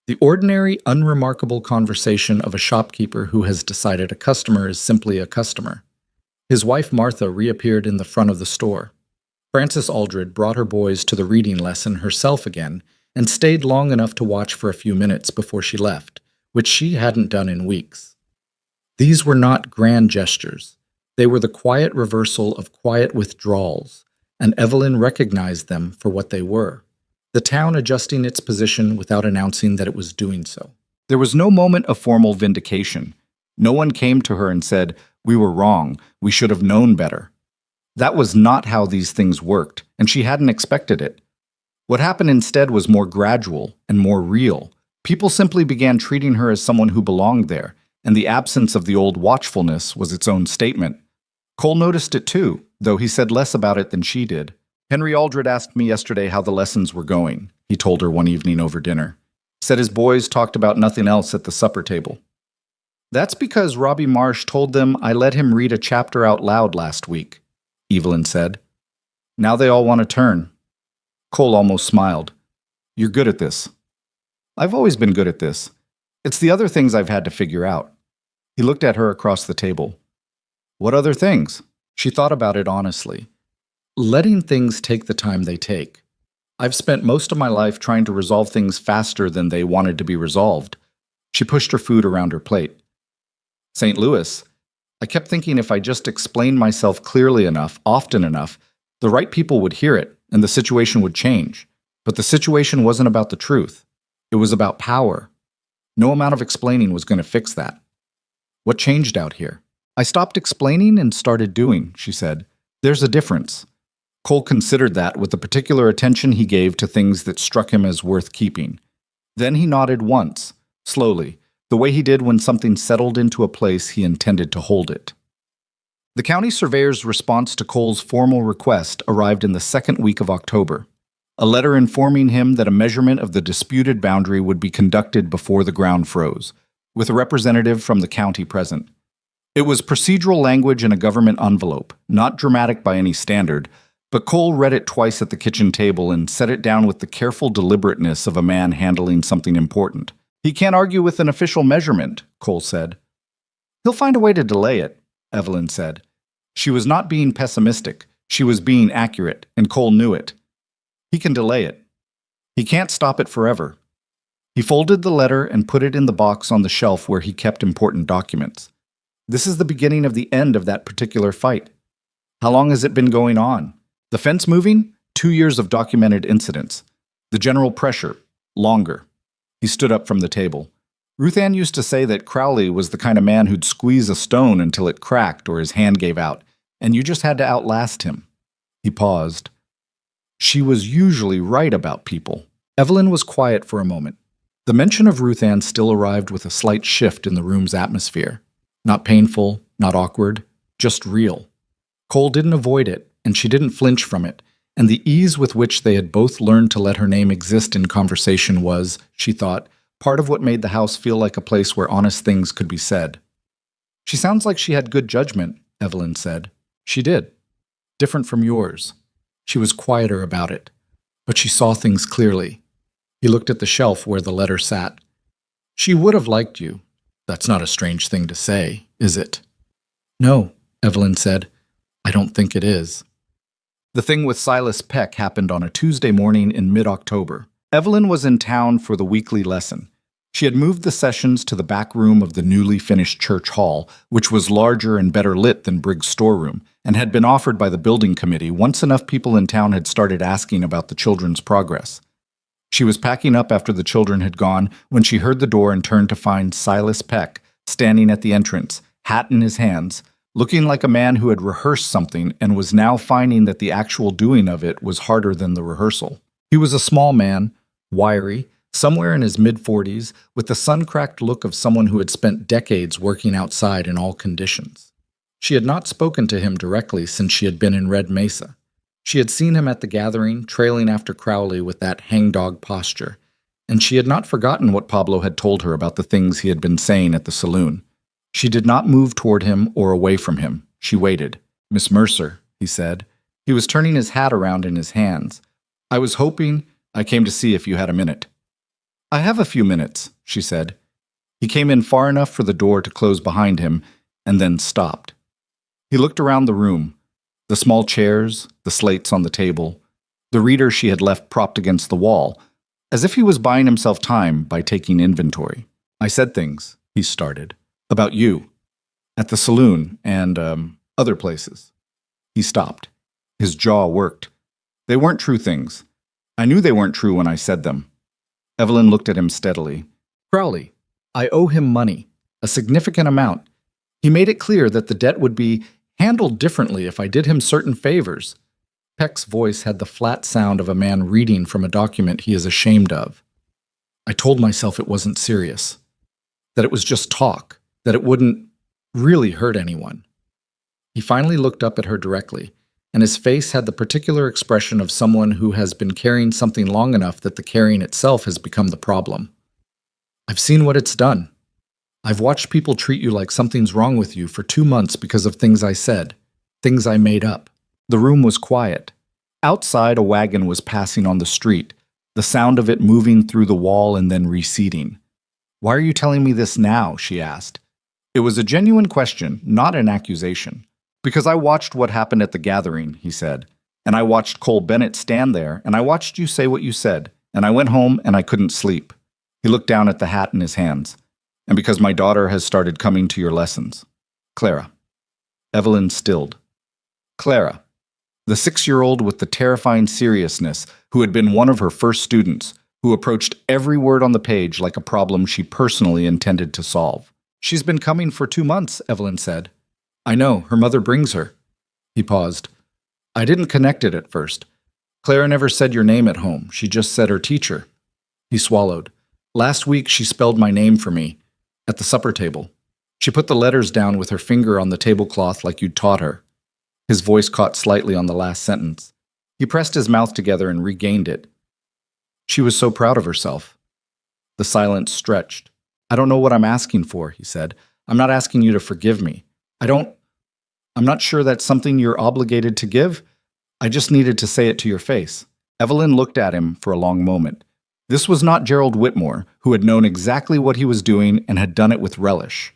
The ordinary, unremarkable conversation of a shopkeeper who has decided a customer is simply a customer. His wife Martha reappeared in the front of the store. Frances Aldred brought her boys to the reading lesson herself again and stayed long enough to watch for a few minutes before she left, which she hadn't done in weeks. These were not grand gestures. They were the quiet reversal of quiet withdrawals, and Evelyn recognized them for what they were. The town adjusting its position without announcing that it was doing so. There was no moment of formal vindication. No one came to her and said, "We were wrong, we should have known better." That was not how these things worked, and she hadn't expected it. What happened instead was more gradual and more real. People simply began treating her as someone who belonged there, and the absence of the old watchfulness was its own statement. Cole noticed it too, though he said less about it than she did. "Henry Aldred asked me yesterday how the lessons were going," he told her one evening over dinner. Said his boys talked about nothing else at the supper table. "That's because Robbie Marsh told them I let him read a chapter out loud last week," Evelyn said. "Now they all want to turn." Cole almost smiled. "You're good at this." "I've always been good at this. It's the other things I've had to figure out." He looked at her across the table. "What other things?" She thought about it honestly. Letting things take the time they take. "I've spent most of my life trying to resolve things faster than they wanted to be resolved." She pushed her food around her plate. "St. Louis. I kept thinking if I just explained myself clearly enough, often enough, the right people would hear it and the situation would change. But the situation wasn't about the truth. It was about power. No amount of explaining was going to fix that." "What changed out here?" "I stopped explaining and started doing," she said. "There's a difference." Cole considered that with the particular attention he gave to things that struck him as worth keeping. Then he nodded once, slowly, the way he did when something settled into a place he intended to hold it. The county surveyor's response to Cole's formal request arrived in the second week of October. A letter informing him that a measurement of the disputed boundary would be conducted before the ground froze, with a representative from the county present. It was procedural language in a government envelope, not dramatic by any standard, but Cole read it twice at the kitchen table and set it down with the careful deliberateness of a man handling something important. "He can't argue with an official measurement," Cole said. "He'll find a way to delay it," Evelyn said. She was not being pessimistic. She was being accurate, and Cole knew it. "He can delay it. He can't stop it forever." He folded the letter and put it in the box on the shelf where he kept important documents. This is the beginning of the end of that particular fight. How long has it been going on? The fence moving? 2 years of documented incidents. The general pressure? Longer. He stood up from the table. Ruth Ann used to say that Crowley was the kind of man who'd squeeze a stone until it cracked or his hand gave out, and you just had to outlast him. He paused. She was usually right about people. Evelyn was quiet for a moment. The mention of Ruth Ann still arrived with a slight shift in the room's atmosphere. Not painful, not awkward, just real. Cole didn't avoid it, and she didn't flinch from it, and the ease with which they had both learned to let her name exist in conversation was, she thought, part of what made the house feel like a place where honest things could be said. She sounds like she had good judgment, Evelyn said. She did. Different from yours. She was quieter about it, but she saw things clearly. He looked at the shelf where the letter sat. She would have liked you. That's not a strange thing to say, is it? No, Evelyn said. I don't think it is. The thing with Silas Peck happened on a Tuesday morning in mid-October. Evelyn was in town for the weekly lesson. She had moved the sessions to the back room of the newly finished church hall, which was larger and better lit than Briggs' storeroom, and had been offered by the building committee once enough people in town had started asking about the children's progress. She was packing up after the children had gone when she heard the door and turned to find Silas Peck standing at the entrance, hat in his hands, looking like a man who had rehearsed something and was now finding that the actual doing of it was harder than the rehearsal. He was a small man, wiry, somewhere in his mid-40s, with the sun-cracked look of someone who had spent decades working outside in all conditions. She had not spoken to him directly since she had been in Red Mesa. She had seen him at the gathering, trailing after Crowley with that hangdog posture, and she had not forgotten what Pablo had told her about the things he had been saying at the saloon. She did not move toward him or away from him. She waited. "Miss Mercer," he said. He was turning his hat around in his hands. "I was hoping I came to see if you had a minute." "I have a few minutes," she said. He came in far enough for the door to close behind him, and then stopped. He looked around the room. The small chairs, the slates on the table, the reader she had left propped against the wall, as if he was buying himself time by taking inventory. "I said things," he started, "about you, at the saloon and, other places." He stopped. His jaw worked. "They weren't true things. I knew they weren't true when I said them." Evelyn looked at him steadily. "Crowley, I owe him money, a significant amount. He made it clear that the debt would be handled differently if I did him certain favors." Peck's voice had the flat sound of a man reading from a document he is ashamed of. "I told myself it wasn't serious, that it was just talk, that it wouldn't really hurt anyone." He finally looked up at her directly, and his face had the particular expression of someone who has been carrying something long enough that the carrying itself has become the problem. "I've seen what it's done. I've watched people treat you like something's wrong with you for 2 months because of things I said, things I made up." The room was quiet. Outside, a wagon was passing on the street, the sound of it moving through the wall and then receding. "Why are you telling me this now?" she asked. It was a genuine question, not an accusation. "Because I watched what happened at the gathering," he said. "And I watched Cole Bennett stand there, and I watched you say what you said, and I went home and I couldn't sleep." He looked down at the hat in his hands. "And because my daughter has started coming to your lessons. Clara." Evelyn stilled. Clara, the 6-year-old with the terrifying seriousness, who had been one of her first students, who approached every word on the page like a problem she personally intended to solve. "She's been coming for 2 months," Evelyn said. "I know, her mother brings her." He paused. "I didn't connect it at first. Clara never said your name at home. She just said her teacher." He swallowed. "Last week she spelled my name for me, at the supper table. She put the letters down with her finger on the tablecloth like you'd taught her." His voice caught slightly on the last sentence. He pressed his mouth together and regained it. "She was so proud of herself." The silence stretched. "I don't know what I'm asking for," he said. "I'm not asking you to forgive me. I'm not sure that's something you're obligated to give. I just needed to say it to your face." Evelyn looked at him for a long moment. This was not Gerald Whitmore, who had known exactly what he was doing and had done it with relish.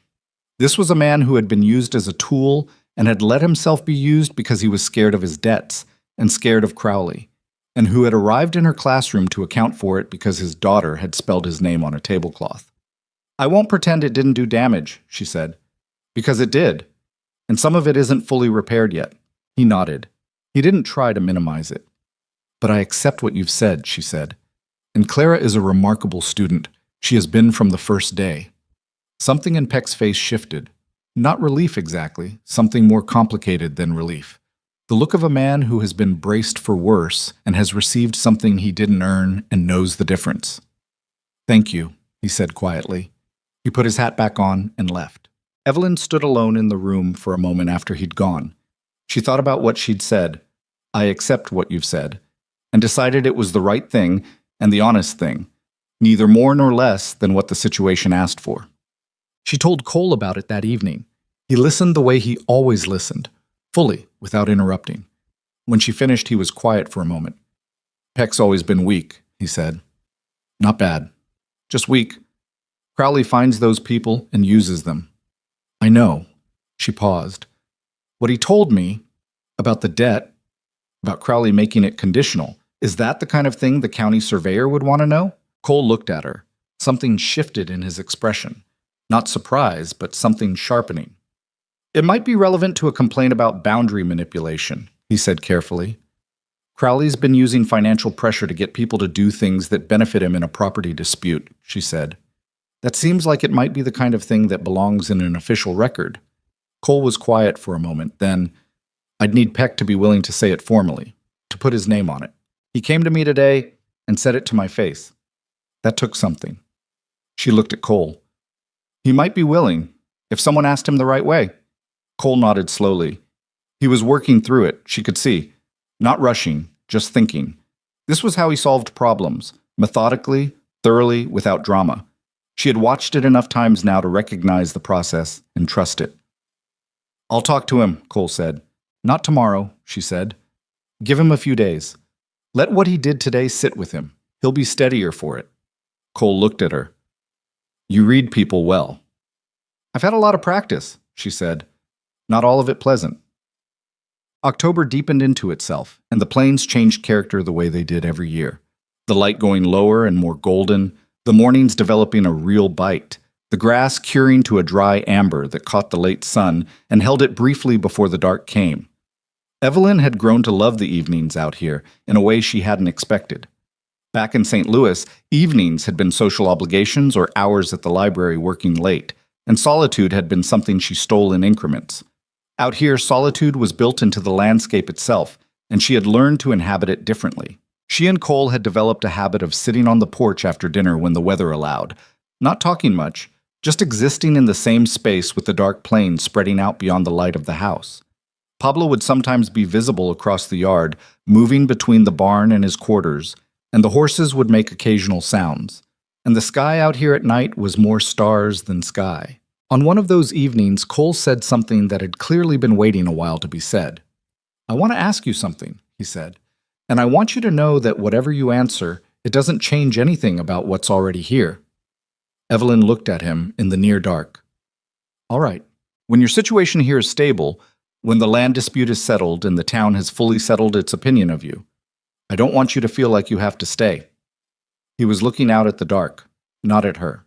This was a man who had been used as a tool and had let himself be used because he was scared of his debts and scared of Crowley, and who had arrived in her classroom to account for it because his daughter had spelled his name on a tablecloth. "I won't pretend it didn't do damage," she said, "because it did. And some of it isn't fully repaired yet." He nodded. He didn't try to minimize it. "But I accept what you've said," she said. "And Clara is a remarkable student. She has been from the first day." Something in Peck's face shifted. Not relief exactly, something more complicated than relief. The look of a man who has been braced for worse and has received something he didn't earn and knows the difference. "Thank you," he said quietly. He put his hat back on and left. Evelyn stood alone in the room for a moment after he'd gone. She thought about what she'd said, "I accept what you've said," and decided it was the right thing and the honest thing. neither more nor less than what the situation asked for. She told Cole about it that evening. He listened the way he always listened, fully, without interrupting. When she finished, he was quiet for a moment. "Peck's always been weak," he said. "Not bad. Just weak. Crowley finds those people and uses them." "I know." She paused. "What he told me about the debt, about Crowley making it conditional, is that the kind of thing the county surveyor would want to know?" Cole looked at her. Something shifted in his expression. Not surprise, but something sharpening. "It might be relevant to a complaint about boundary manipulation," he said carefully. "Crowley's been using financial pressure to get people to do things that benefit him in a property dispute," she said. "That seems like it might be the kind of thing that belongs in an official record." Cole was quiet for a moment, then, "I'd need Peck to be willing to say it formally, to put his name on it. He came to me today and said it to my face. That took something." She looked at Cole. "He might be willing, if someone asked him the right way." Cole nodded slowly. He was working through it, she could see. Not rushing, just thinking. This was how he solved problems, methodically, thoroughly, without drama. She had watched it enough times now to recognize the process and trust it. "I'll talk to him," Cole said. "Not tomorrow," she said. "Give him a few days. Let what he did today sit with him. He'll be steadier for it." Cole looked at her. "You read people well." "I've had a lot of practice," she said. "Not all of it pleasant." October deepened into itself, and the plains changed character the way they did every year. The light going lower and more golden, the mornings developing a real bite, the grass curing to a dry amber that caught the late sun and held it briefly before the dark came. Evelyn had grown to love the evenings out here in a way she hadn't expected. Back in St. Louis, evenings had been social obligations or hours at the library working late, and solitude had been something she stole in increments. Out here, solitude was built into the landscape itself, and she had learned to inhabit it differently. She and Cole had developed a habit of sitting on the porch after dinner when the weather allowed, not talking much, just existing in the same space with the dark plains spreading out beyond the light of the house. Pablo would sometimes be visible across the yard, moving between the barn and his quarters, and the horses would make occasional sounds. And the sky out here at night was more stars than sky. On one of those evenings, Cole said something that had clearly been waiting a while to be said. "I want to ask you something," he said, "and I want you to know that whatever you answer, it doesn't change anything about what's already here." Evelyn looked at him in the near dark. "All right. When your situation here is stable, when the land dispute is settled and the town has fully settled its opinion of you, I don't want you to feel like you have to stay." He was looking out at the dark, not at her.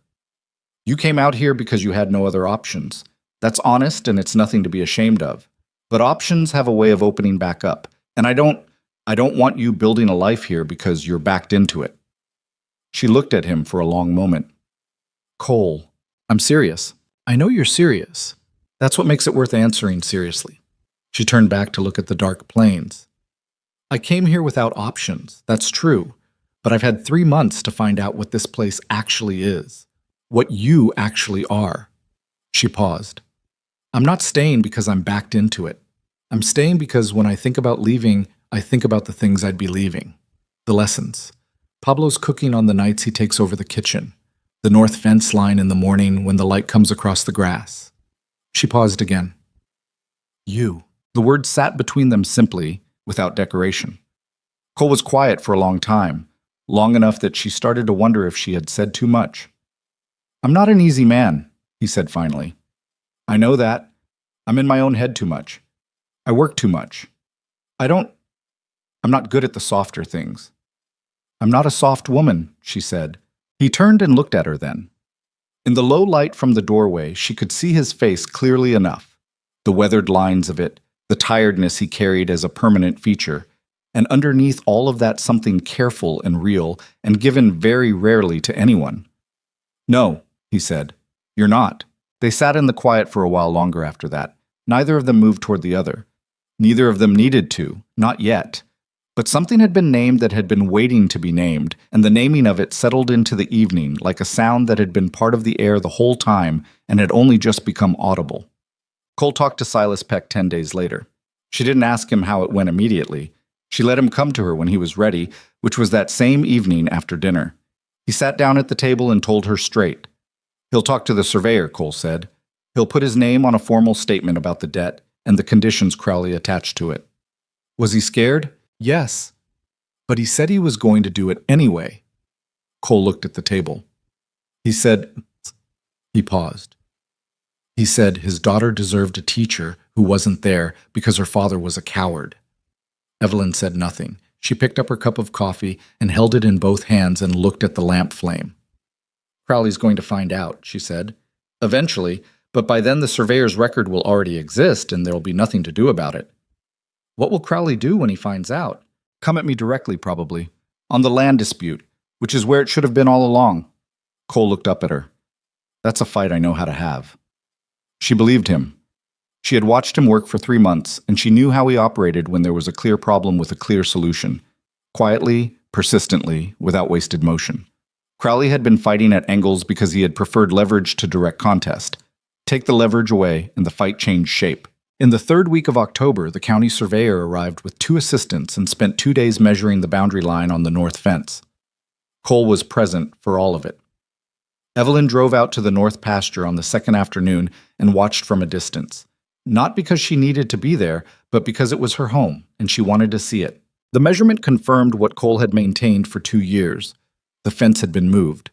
"You came out here because you had no other options. That's honest and it's nothing to be ashamed of. But options have a way of opening back up, and I don't want you building a life here because you're backed into it." She looked at him for a long moment. "Cole, I'm serious. I know you're serious. That's what makes it worth answering seriously." She turned back to look at the dark plains. "I came here without options, that's true, but I've had 3 months to find out what this place actually is. What you actually are." She paused. "I'm not staying because I'm backed into it. I'm staying because when I think about leaving, I think about the things I'd be leaving. The lessons. Pablo's cooking on the nights he takes over the kitchen. The north fence line in the morning when the light comes across the grass." She paused again. "You." The word sat between them simply, without decoration. Cole was quiet for a long time, long enough that she started to wonder if she had said too much. "I'm not an easy man," he said finally. "I know that. I'm in my own head too much. I work too much. I'm not good at the softer things." "I'm not a soft woman," she said. He turned and looked at her then. In the low light from the doorway, she could see his face clearly enough, the weathered lines of it, the tiredness he carried as a permanent feature, and underneath all of that something careful and real and given very rarely to anyone. "No," he said. "You're not." They sat in the quiet for a while longer after that. Neither of them moved toward the other. Neither of them needed to, not yet. But something had been named that had been waiting to be named, and the naming of it settled into the evening like a sound that had been part of the air the whole time and had only just become audible. Cole talked to Silas Peck 10 days later. She didn't ask him how it went immediately. She let him come to her when he was ready, which was that same evening after dinner. He sat down at the table and told her straight. He'll talk to the surveyor, Cole said. He'll put his name on a formal statement about the debt and the conditions Crowley attached to it. Was he scared? Yes. But he said he was going to do it anyway. Cole looked at the table. He paused. He said his daughter deserved a teacher who wasn't there because her father was a coward. Evelyn said nothing. She picked up her cup of coffee and held it in both hands and looked at the lamp flame. Crowley's going to find out, she said. Eventually, but by then the surveyor's record will already exist and there'll be nothing to do about it. What will Crowley do when he finds out? Come at me directly, probably. On the land dispute, which is where it should have been all along. Cole looked up at her. That's a fight I know how to have. She believed him. She had watched him work for 3 months, and she knew how he operated when there was a clear problem with a clear solution. Quietly, persistently, without wasted motion. Crowley had been fighting at angles because he had preferred leverage to direct contest. Take the leverage away, and the fight changed shape. In the 3rd week of October, the county surveyor arrived with 2 assistants and spent 2 days measuring the boundary line on the north fence. Cole was present for all of it. Evelyn drove out to the north pasture on the 2nd afternoon and watched from a distance. Not because she needed to be there, but because it was her home, and she wanted to see it. The measurement confirmed what Cole had maintained for 2 years. The fence had been moved.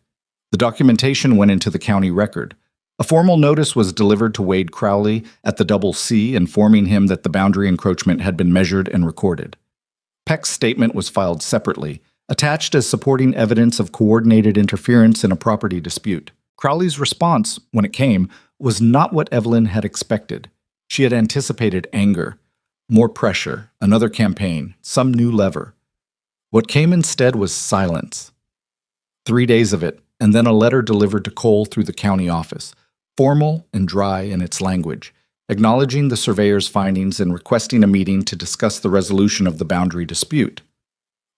The documentation went into the county record. A formal notice was delivered to Wade Crowley at the Double C, informing him that the boundary encroachment had been measured and recorded. Peck's statement was filed separately, attached as supporting evidence of coordinated interference in a property dispute. Crowley's response, when it came, was not what Evelyn had expected. She had anticipated anger, more pressure, another campaign, some new lever. What came instead was silence. 3 days of it, and then a letter delivered to Cole through the county office, formal and dry in its language, acknowledging the surveyor's findings and requesting a meeting to discuss the resolution of the boundary dispute.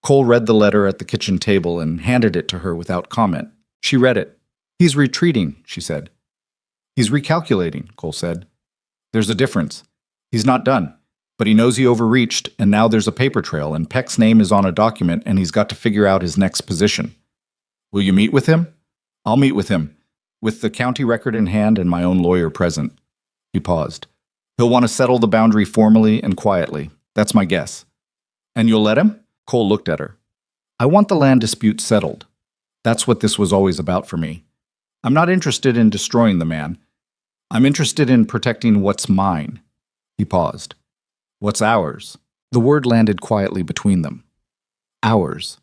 Cole read the letter at the kitchen table and handed it to her without comment. She read it. He's retreating, she said. He's recalculating, Cole said. There's a difference. He's not done, but he knows he overreached, and now there's a paper trail, and Peck's name is on a document, and he's got to figure out his next position. Will you meet with him? I'll meet with him, with the county record in hand and my own lawyer present. He paused. He'll want to settle the boundary formally and quietly. That's my guess. And you'll let him? Cole looked at her. I want the land dispute settled. That's what this was always about for me. I'm not interested in destroying the man. I'm interested in protecting what's mine. He paused. What's ours? The word landed quietly between them. Ours.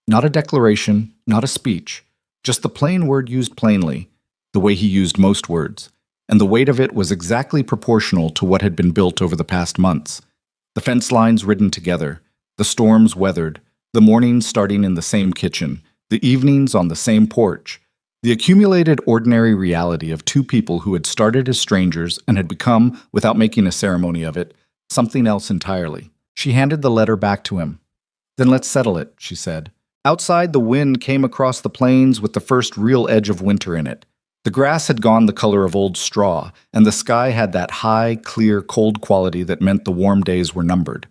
Not a declaration, not a speech, just the plain word used plainly, the way he used most words, and the weight of it was exactly proportional to what had been built over the past months. The fence lines ridden together, the storms weathered, the mornings starting in the same kitchen, the evenings on the same porch, the accumulated ordinary reality of 2 people who had started as strangers and had become, without making a ceremony of it, something else entirely. She handed the letter back to him. Then let's settle it, she said. Outside, the wind came across the plains with the first real edge of winter in it. The grass had gone the color of old straw, and the sky had that high, clear, cold quality that meant the warm days were numbered.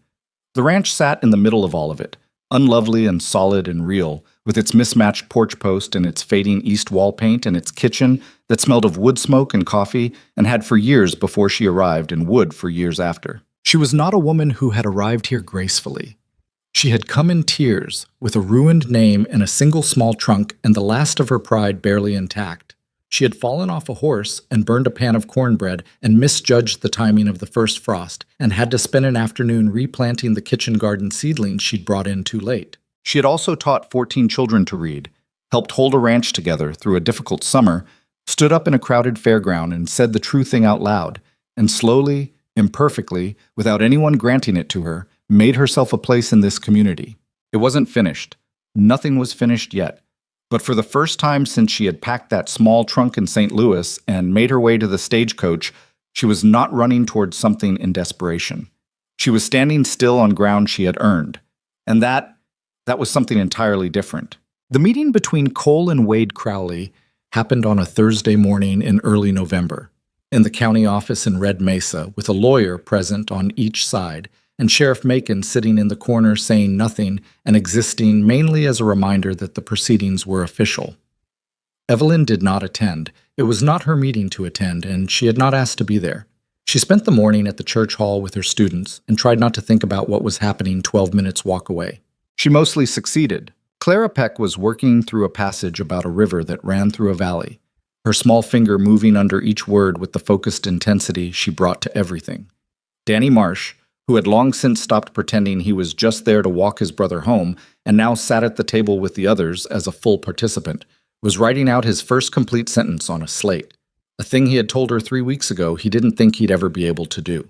The ranch sat in the middle of all of it, unlovely and solid and real, with its mismatched porch post and its fading east wall paint and its kitchen that smelled of wood smoke and coffee and had for years before she arrived and would for years after. She was not a woman who had arrived here gracefully. She had come in tears, with a ruined name and a single small trunk and the last of her pride barely intact. She had fallen off a horse and burned a pan of cornbread and misjudged the timing of the first frost and had to spend an afternoon replanting the kitchen garden seedlings she'd brought in too late. She had also taught 14 children to read, helped hold a ranch together through a difficult summer, stood up in a crowded fairground and said the true thing out loud, and slowly, imperfectly, without anyone granting it to her, made herself a place in this community. It wasn't finished. Nothing was finished yet. But for the first time since she had packed that small trunk in St. Louis and made her way to the stagecoach, she was not running towards something in desperation. She was standing still on ground she had earned. And that was something entirely different. The meeting between Cole and Wade Crowley happened on a Thursday morning in early November, in the county office in Red Mesa, with a lawyer present on each side, and Sheriff Macon sitting in the corner saying nothing and existing mainly as a reminder that the proceedings were official. Evelyn did not attend. It was not her meeting to attend, and she had not asked to be there. She spent the morning at the church hall with her students and tried not to think about what was happening 12 minutes walk away. She mostly succeeded. Clara Peck was working through a passage about a river that ran through a valley, her small finger moving under each word with the focused intensity she brought to everything. Danny Marsh, who had long since stopped pretending he was just there to walk his brother home and now sat at the table with the others as a full participant, was writing out his first complete sentence on a slate, a thing he had told her 3 weeks ago he didn't think he'd ever be able to do.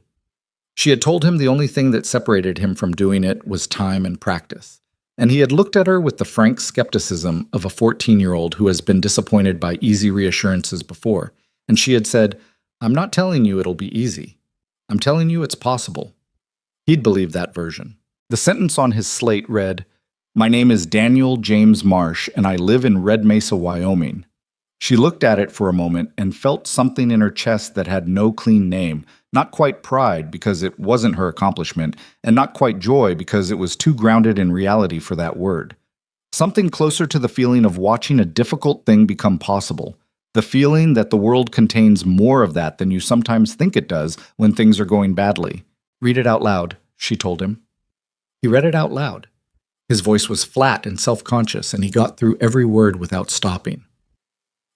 She had told him the only thing that separated him from doing it was time and practice, and he had looked at her with the frank skepticism of a 14-year-old who has been disappointed by easy reassurances before, and she had said, "I'm not telling you it'll be easy. I'm telling you it's possible." He'd believe that version. The sentence on his slate read, "My name is Daniel James Marsh, and I live in Red Mesa, Wyoming." She looked at it for a moment and felt something in her chest that had no clean name, not quite pride because it wasn't her accomplishment, and not quite joy because it was too grounded in reality for that word. Something closer to the feeling of watching a difficult thing become possible, the feeling that the world contains more of that than you sometimes think it does when things are going badly. "Read it out loud," she told him. He read it out loud. His voice was flat and self-conscious, and he got through every word without stopping.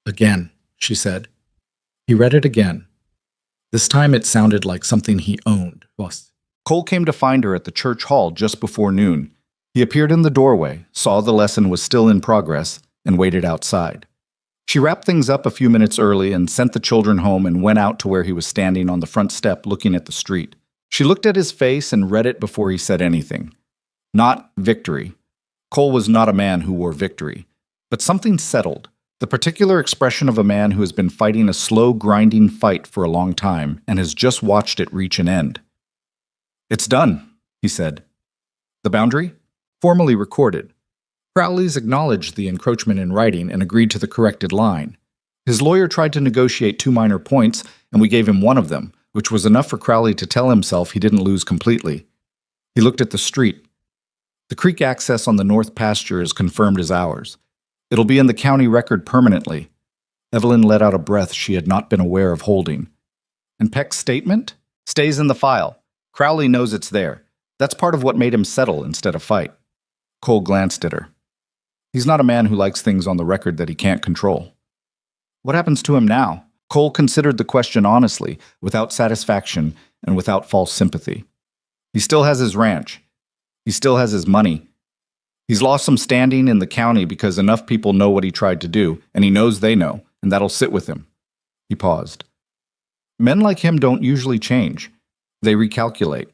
"Again," she said. He read it again. This time it sounded like something he owned. Cole came to find her at the church hall just before noon. He appeared in the doorway, saw the lesson was still in progress, and waited outside. She wrapped things up a few minutes early and sent the children home and went out to where he was standing on the front step looking at the street. She looked at his face and read it before he said anything. Not victory. Cole was not a man who wore victory. But something settled. The particular expression of a man who has been fighting a slow, grinding fight for a long time and has just watched it reach an end. "It's done," he said. "The boundary? Formally recorded." Crowley's acknowledged the encroachment in writing and agreed to the corrected line. His lawyer tried to negotiate 2 minor points, and we gave him one of them, which was enough for Crowley to tell himself he didn't lose completely. He looked at the street. The creek access on the north pasture is confirmed as ours. It'll be in the county record permanently. Evelyn let out a breath she had not been aware of holding. "And Peck's statement? Stays in the file. Crowley knows it's there. That's part of what made him settle instead of fight." Cole glanced at her. He's not a man who likes things on the record that he can't control. What happens to him now? Cole considered the question honestly, without satisfaction and without false sympathy. He still has his ranch. He still has his money. He's lost some standing in the county because enough people know what he tried to do, and he knows they know, and that'll sit with him. He paused. Men like him don't usually change. They recalculate.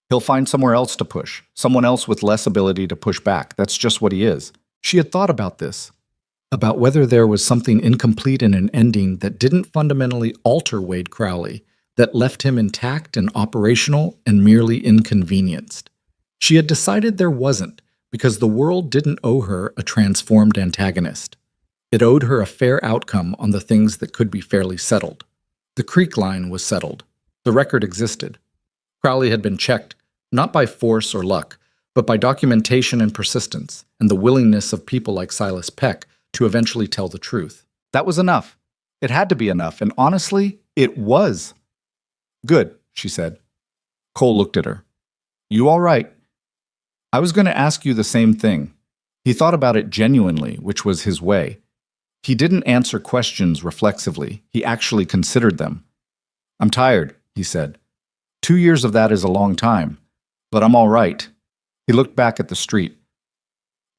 He'll find somewhere else to push, someone else with less ability to push back. That's just what he is. She had thought about this, about whether there was something incomplete in an ending that didn't fundamentally alter Wade Crowley, that left him intact and operational and merely inconvenienced. She had decided there wasn't, because the world didn't owe her a transformed antagonist. It owed her a fair outcome on the things that could be fairly settled. The creek line was settled. The record existed. Crowley had been checked, not by force or luck, but by documentation and persistence, and the willingness of people like Silas Peck to eventually tell the truth. That was enough. It had to be enough, and honestly, it was. "Good," she said. Cole looked at her. "You all right?" "I was going to ask you the same thing." He thought about it genuinely, which was his way. He didn't answer questions reflexively. He actually considered them. "I'm tired," he said. 2 years of that is a long time, but I'm all right." He looked back at the street.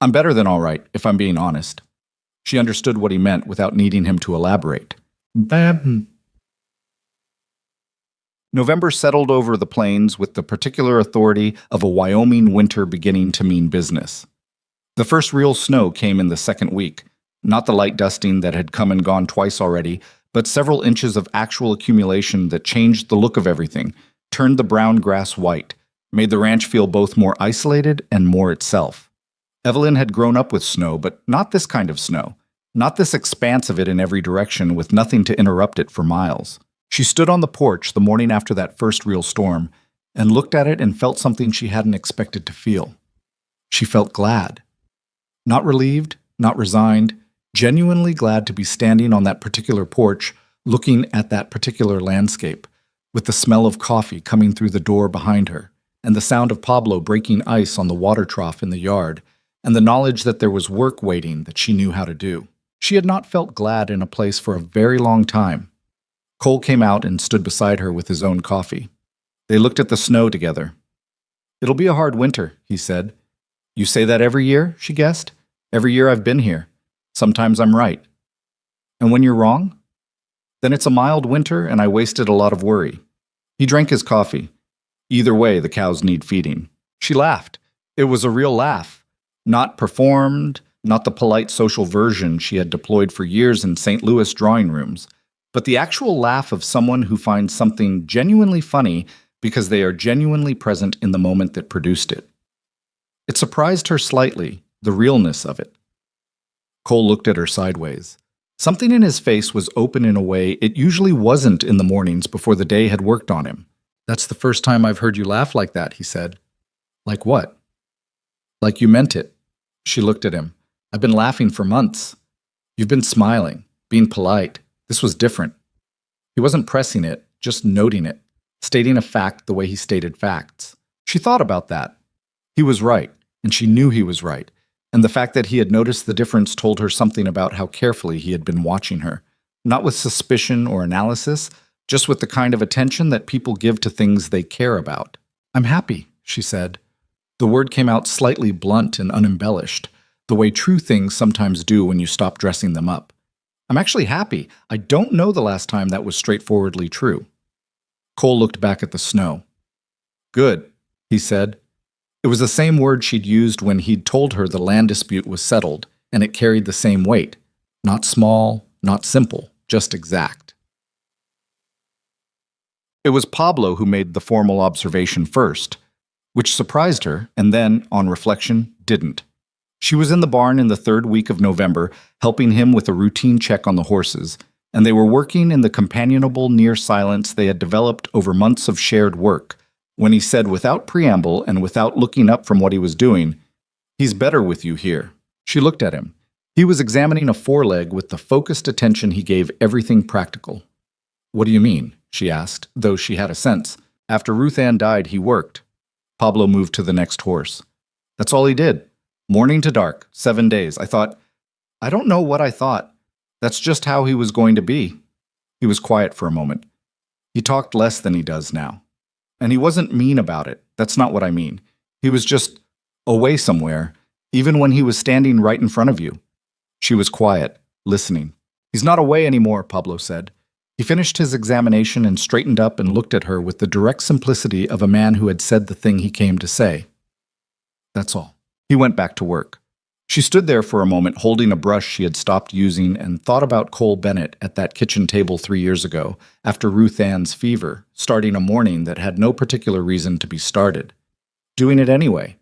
"I'm better than all right, if I'm being honest." She understood what he meant without needing him to elaborate. November settled over the plains with the particular authority of a Wyoming winter beginning to mean business. The first real snow came in the second week, not the light dusting that had come and gone twice already, but several inches of actual accumulation that changed the look of everything, turned the brown grass white, made the ranch feel both more isolated and more itself. Evelyn had grown up with snow, but not this kind of snow, not this expanse of it in every direction with nothing to interrupt it for miles. She stood on the porch the morning after that first real storm, and looked at it and felt something she hadn't expected to feel. She felt glad. Not relieved, not resigned, genuinely glad to be standing on that particular porch, looking at that particular landscape, with the smell of coffee coming through the door behind her, and the sound of Pablo breaking ice on the water trough in the yard, and the knowledge that there was work waiting that she knew how to do. She had not felt glad in a place for a very long time. Cole came out and stood beside her with his own coffee. They looked at the snow together. "It'll be a hard winter," he said. "You say that every year?" she guessed. "Every year I've been here. Sometimes I'm right." "And when you're wrong?" "Then it's a mild winter and I wasted a lot of worry." He drank his coffee. "Either way, the cows need feeding." She laughed. It was a real laugh. Not performed, not the polite social version she had deployed for years in St. Louis drawing rooms, but the actual laugh of someone who finds something genuinely funny because they are genuinely present in the moment that produced it. It surprised her slightly, the realness of it. Cole looked at her sideways. Something in his face was open in a way it usually wasn't in the mornings before the day had worked on him. "That's the first time I've heard you laugh like that," he said. "Like what?" "Like you meant it." She looked at him. "I've been laughing for months." "You've been smiling, being polite. This was different." He wasn't pressing it, just noting it, stating a fact the way he stated facts. She thought about that. He was right, and she knew he was right, and the fact that he had noticed the difference told her something about how carefully he had been watching her, not with suspicion or analysis, just with the kind of attention that people give to things they care about. "I'm happy," she said. The word came out slightly blunt and unembellished, the way true things sometimes do when you stop dressing them up. "I'm actually happy. I don't know the last time that was straightforwardly true." Cole looked back at the snow. "Good," he said. It was the same word she'd used when he'd told her the land dispute was settled, and it carried the same weight. Not small, not simple, just exact. It was Pablo who made the formal observation first, which surprised her, and then, on reflection, didn't. She was in the barn in the third week of November, helping him with a routine check on the horses, and they were working in the companionable near silence they had developed over months of shared work, when he said without preamble and without looking up from what he was doing, "He's better with you here." She looked at him. He was examining a foreleg with the focused attention he gave everything practical. "What do you mean?" she asked, though she had a sense. "After Ruth Ann died, he worked." Pablo moved to the next horse. "That's all he did. Morning to dark, 7 days. I don't know what I thought. That's just how he was going to be." He was quiet for a moment. He talked less than he does now. "And he wasn't mean about it. That's not what I mean. He was just away somewhere, even when he was standing right in front of you." She was quiet, listening. "He's not away anymore," Pablo said. He finished his examination and straightened up and looked at her with the direct simplicity of a man who had said the thing he came to say. "That's all." He went back to work. She stood there for a moment holding a brush she had stopped using and thought about Cole Bennett at that kitchen table 3 years ago, after Ruth Ann's fever, starting a morning that had no particular reason to be started. Doing it anyway.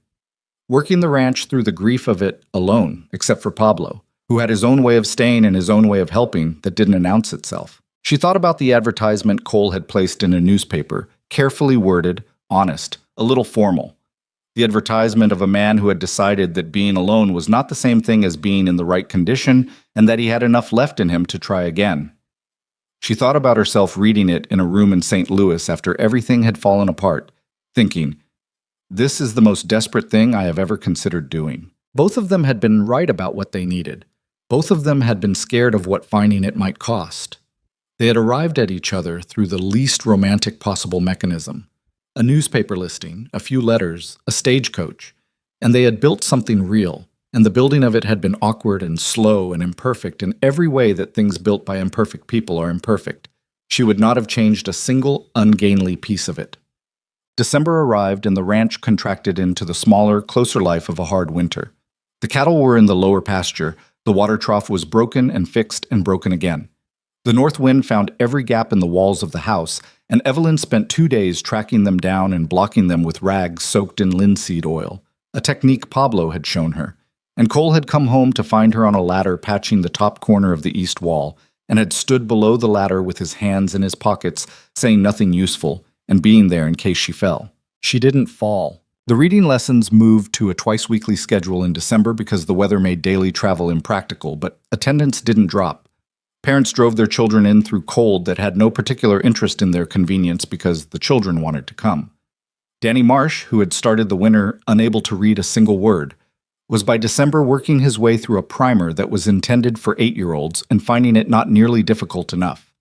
Working the ranch through the grief of it alone, except for Pablo, who had his own way of staying and his own way of helping that didn't announce itself. She thought about the advertisement Cole had placed in a newspaper, carefully worded, honest, a little formal. The advertisement of a man who had decided that being alone was not the same thing as being in the right condition and that he had enough left in him to try again. She thought about herself reading it in a room in St. Louis after everything had fallen apart, thinking, "This is the most desperate thing I have ever considered doing." Both of them had been right about what they needed. Both of them had been scared of what finding it might cost. They had arrived at each other through the least romantic possible mechanism. A newspaper listing, a few letters, a stagecoach, and they had built something real, and the building of it had been awkward and slow and imperfect in every way that things built by imperfect people are imperfect. She would not have changed a single ungainly piece of it. December arrived and the ranch contracted into the smaller, closer life of a hard winter. The cattle were in the lower pasture, the water trough was broken and fixed and broken again. The north wind found every gap in the walls of the house, and Evelyn spent 2 days tracking them down and blocking them with rags soaked in linseed oil, a technique Pablo had shown her. And Cole had come home to find her on a ladder patching the top corner of the east wall, and had stood below the ladder with his hands in his pockets, saying nothing useful, and being there in case she fell. She didn't fall. The reading lessons moved to a twice-weekly schedule in December because the weather made daily travel impractical, but attendance didn't drop. Parents drove their children in through cold that had no particular interest in their convenience because the children wanted to come. Danny Marsh, who had started the winter unable to read a single word, was by December working his way through a primer that was intended for 8-year-olds and finding it not nearly difficult enough.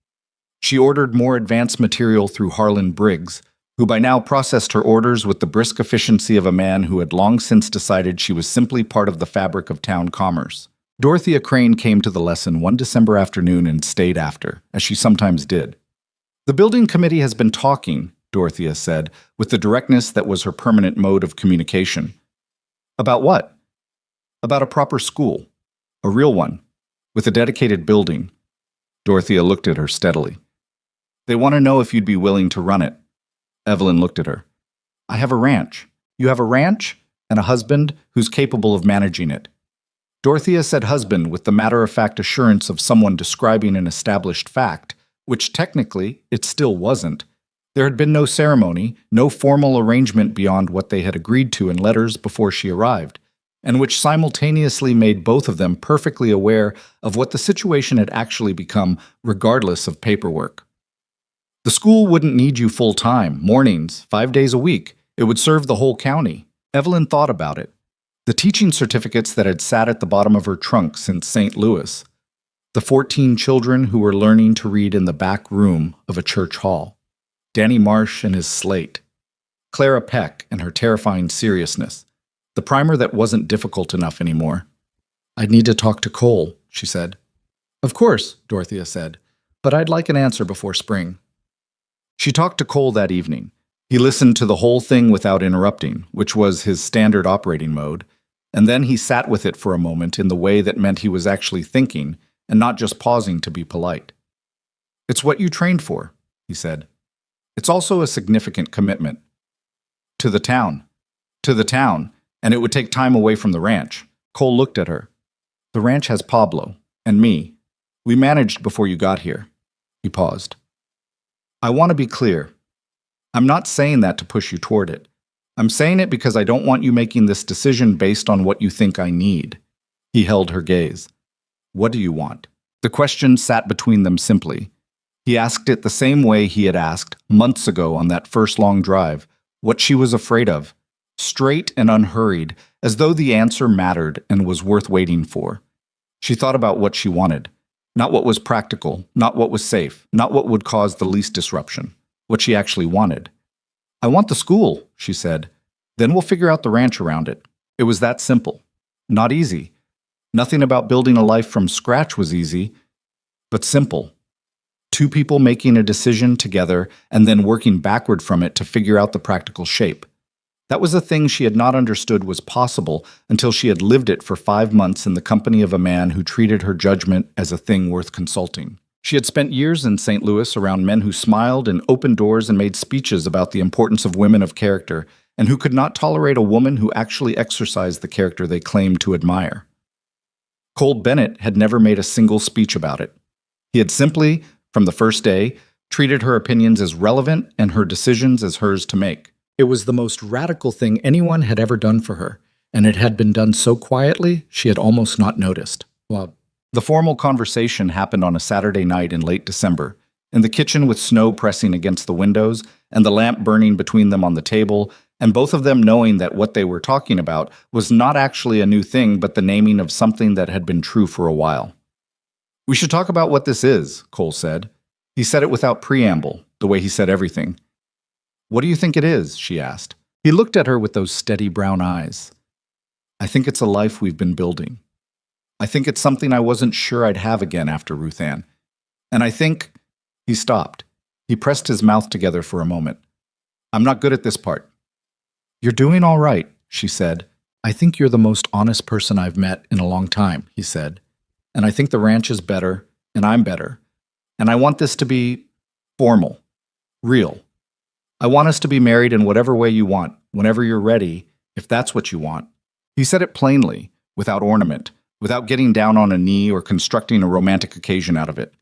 She ordered more advanced material through Harlan Briggs, who by now processed her orders with the brisk efficiency of a man who had long since decided she was simply part of the fabric of town commerce. Dorothea Crane came to the lesson one December afternoon and stayed after, as she sometimes did. "The building committee has been talking," Dorothea said, with the directness that was her permanent mode of communication. "About what?" "About a proper school. A real one. With a dedicated building." Dorothea looked at her steadily. "They want to know if you'd be willing to run it." Evelyn looked at her. "I have a ranch." "You have a ranch? And a husband who's capable of managing it." Dorothea said husband with the matter-of-fact assurance of someone describing an established fact, which technically it still wasn't. There had been no ceremony, no formal arrangement beyond what they had agreed to in letters before she arrived, and which simultaneously made both of them perfectly aware of what the situation had actually become, regardless of paperwork. "The school wouldn't need you full-time, mornings, 5 days a week. It would serve the whole county." Evelyn thought about it. The teaching certificates that had sat at the bottom of her trunk since St. Louis. The 14 children who were learning to read in the back room of a church hall. Danny Marsh and his slate. Clara Peck and her terrifying seriousness. The primer that wasn't difficult enough anymore. "I'd need to talk to Cole," she said. "Of course," Dorothea said, "but I'd like an answer before spring." She talked to Cole that evening. He listened to the whole thing without interrupting, which was his standard operating mode, and then he sat with it for a moment in the way that meant he was actually thinking and not just pausing to be polite. "It's what you trained for," he said. "It's also a significant commitment. To the town. To the town, and it would take time away from the ranch." Cole looked at her. "The ranch has Pablo, and me. We managed before you got here." He paused. "I want to be clear. I'm not saying that to push you toward it. I'm saying it because I don't want you making this decision based on what you think I need." He held her gaze. "What do you want?" The question sat between them simply. He asked it the same way he had asked, months ago on that first long drive, what she was afraid of, straight and unhurried, as though the answer mattered and was worth waiting for. She thought about what she wanted. Not what was practical, not what was safe, not what would cause the least disruption. What she actually wanted. "I want the school," she said. "Then we'll figure out the ranch around it." It was that simple. Not easy. Nothing about building a life from scratch was easy, but simple. Two people making a decision together and then working backward from it to figure out the practical shape. That was a thing she had not understood was possible until she had lived it for 5 months in the company of a man who treated her judgment as a thing worth consulting. She had spent years in St. Louis around men who smiled and opened doors and made speeches about the importance of women of character, and who could not tolerate a woman who actually exercised the character they claimed to admire. Cole Bennett had never made a single speech about it. He had simply, from the first day, treated her opinions as relevant and her decisions as hers to make. It was the most radical thing anyone had ever done for her, and it had been done so quietly she had almost not noticed. The formal conversation happened on a Saturday night in late December, in the kitchen with snow pressing against the windows and the lamp burning between them on the table, and both of them knowing that what they were talking about was not actually a new thing but the naming of something that had been true for a while. "We should talk about what this is," Cole said. He said it without preamble, the way he said everything. "What do you think it is?" she asked. He looked at her with those steady brown eyes. "I think it's a life we've been building. I think it's something I wasn't sure I'd have again after Ruth Ann. And I think—" He stopped. He pressed his mouth together for a moment. "I'm not good at this part." "You're doing all right," she said. "I think you're the most honest person I've met in a long time," he said. "And I think the ranch is better, and I'm better. And I want this to be formal, real. I want us to be married in whatever way you want, whenever you're ready, if that's what you want." He said it plainly, without ornament, without getting down on a knee or constructing a romantic occasion out of it.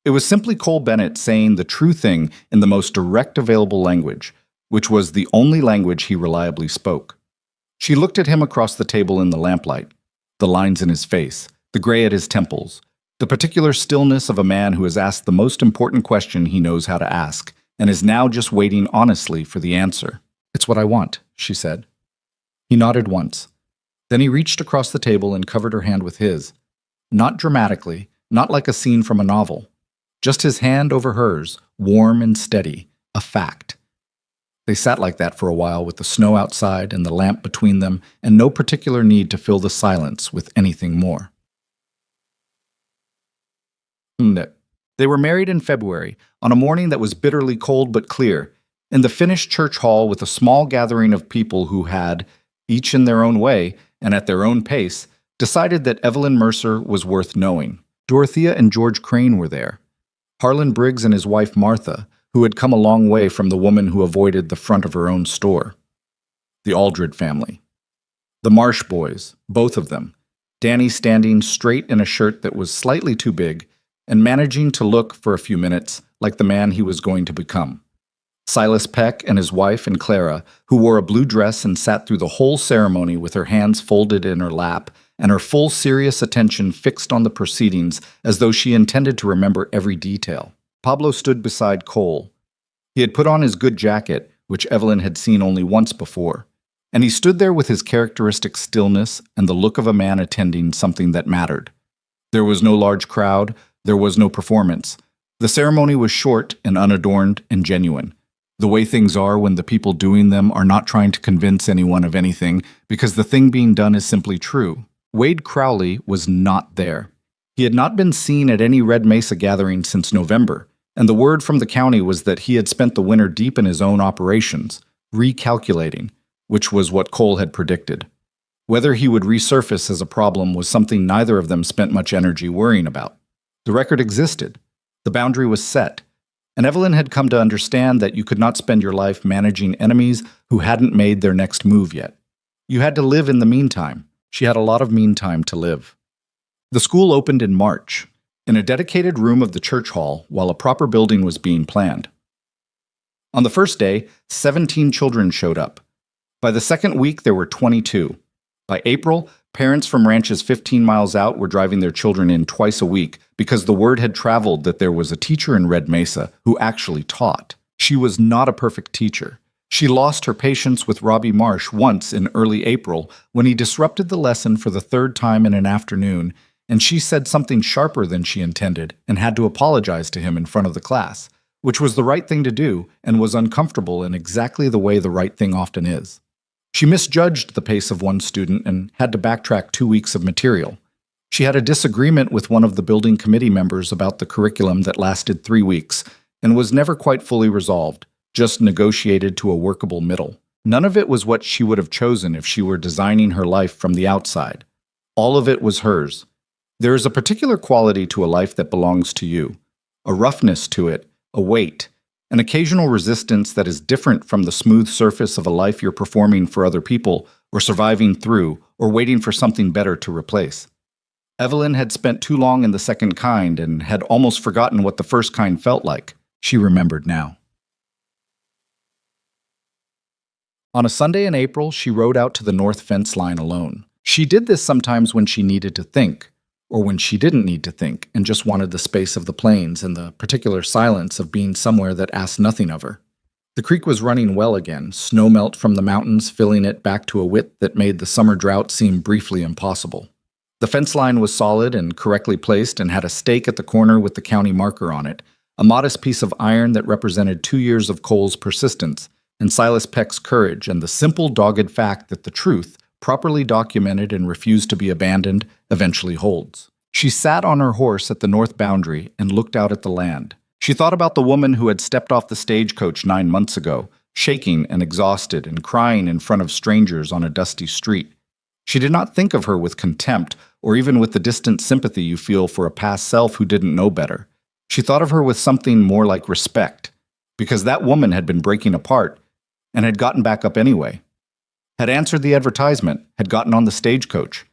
It was simply Cole Bennett saying the true thing in the most direct available language, which was the only language he reliably spoke. She looked at him across the table in the lamplight, the lines in his face, the gray at his temples, the particular stillness of a man who has asked the most important question he knows how to ask, and is now just waiting honestly for the answer. "It's what I want," she said. He nodded once. Then he reached across the table and covered her hand with his. Not dramatically, not like a scene from a novel. Just his hand over hers, warm and steady, a fact. They sat like that for a while with the snow outside and the lamp between them, and no particular need to fill the silence with anything more. They were married in February, on a morning that was bitterly cold but clear, in the finished church hall with a small gathering of people who had, each in their own way and at their own pace, decided that Evelyn Mercer was worth knowing. Dorothea and George Crane were there. Harlan Briggs and his wife Martha, who had come a long way from the woman who avoided the front of her own store. The Aldred family. The Marsh boys, both of them. Danny standing straight in a shirt that was slightly too big, and managing to look, for a few minutes, like the man he was going to become. Silas Peck and his wife and Clara, who wore a blue dress and sat through the whole ceremony with her hands folded in her lap and her full serious attention fixed on the proceedings as though she intended to remember every detail. Pablo stood beside Cole. He had put on his good jacket, which Evelyn had seen only once before, and he stood there with his characteristic stillness and the look of a man attending something that mattered. There was no large crowd. There was no performance. The ceremony was short and unadorned and genuine, the way things are when the people doing them are not trying to convince anyone of anything because the thing being done is simply true. Wade Crowley was not there. He had not been seen at any Red Mesa gathering since November, and the word from the county was that he had spent the winter deep in his own operations, recalculating, which was what Cole had predicted. Whether he would resurface as a problem was something neither of them spent much energy worrying about. The record existed. The boundary was set. And Evelyn had come to understand that you could not spend your life managing enemies who hadn't made their next move yet. You had to live in the meantime. She had a lot of meantime to live. The school opened in March, in a dedicated room of the church hall, while a proper building was being planned. On the first day, 17 children showed up. By the second week, there were 22. By April, parents from ranches 15 miles out were driving their children in twice a week because the word had traveled that there was a teacher in Red Mesa who actually taught. She was not a perfect teacher. She lost her patience with Robbie Marsh once in early April when he disrupted the lesson for the third time in an afternoon, and she said something sharper than she intended and had to apologize to him in front of the class, which was the right thing to do and was uncomfortable in exactly the way the right thing often is. She misjudged the pace of one student and had to backtrack 2 weeks of material. She had a disagreement with one of the building committee members about the curriculum that lasted 3 weeks and was never quite fully resolved, just negotiated to a workable middle. None of it was what she would have chosen if she were designing her life from the outside. All of it was hers. There is a particular quality to a life that belongs to you, a roughness to it, a weight, an occasional resistance that is different from the smooth surface of a life you're performing for other people or surviving through or waiting for something better to replace. Evelyn had spent too long in the second kind and had almost forgotten what the first kind felt like. She remembered now. On a Sunday in April, she rode out to the north fence line alone. She did this sometimes when she needed to think, or when she didn't need to think and just wanted the space of the plains and the particular silence of being somewhere that asked nothing of her. The creek was running well again, snowmelt from the mountains filling it back to a width that made the summer drought seem briefly impossible. The fence line was solid and correctly placed and had a stake at the corner with the county marker on it, a modest piece of iron that represented 2 years of Cole's persistence and Silas Peck's courage and the simple, dogged fact that the truth, properly documented and refused to be abandoned, eventually holds. She sat on her horse at the north boundary and looked out at the land. She thought about the woman who had stepped off the stagecoach 9 months ago, shaking and exhausted and crying in front of strangers on a dusty street. She did not think of her with contempt or even with the distant sympathy you feel for a past self who didn't know better. She thought of her with something more like respect, because that woman had been breaking apart and had gotten back up anyway, had answered the advertisement, had gotten on the stagecoach,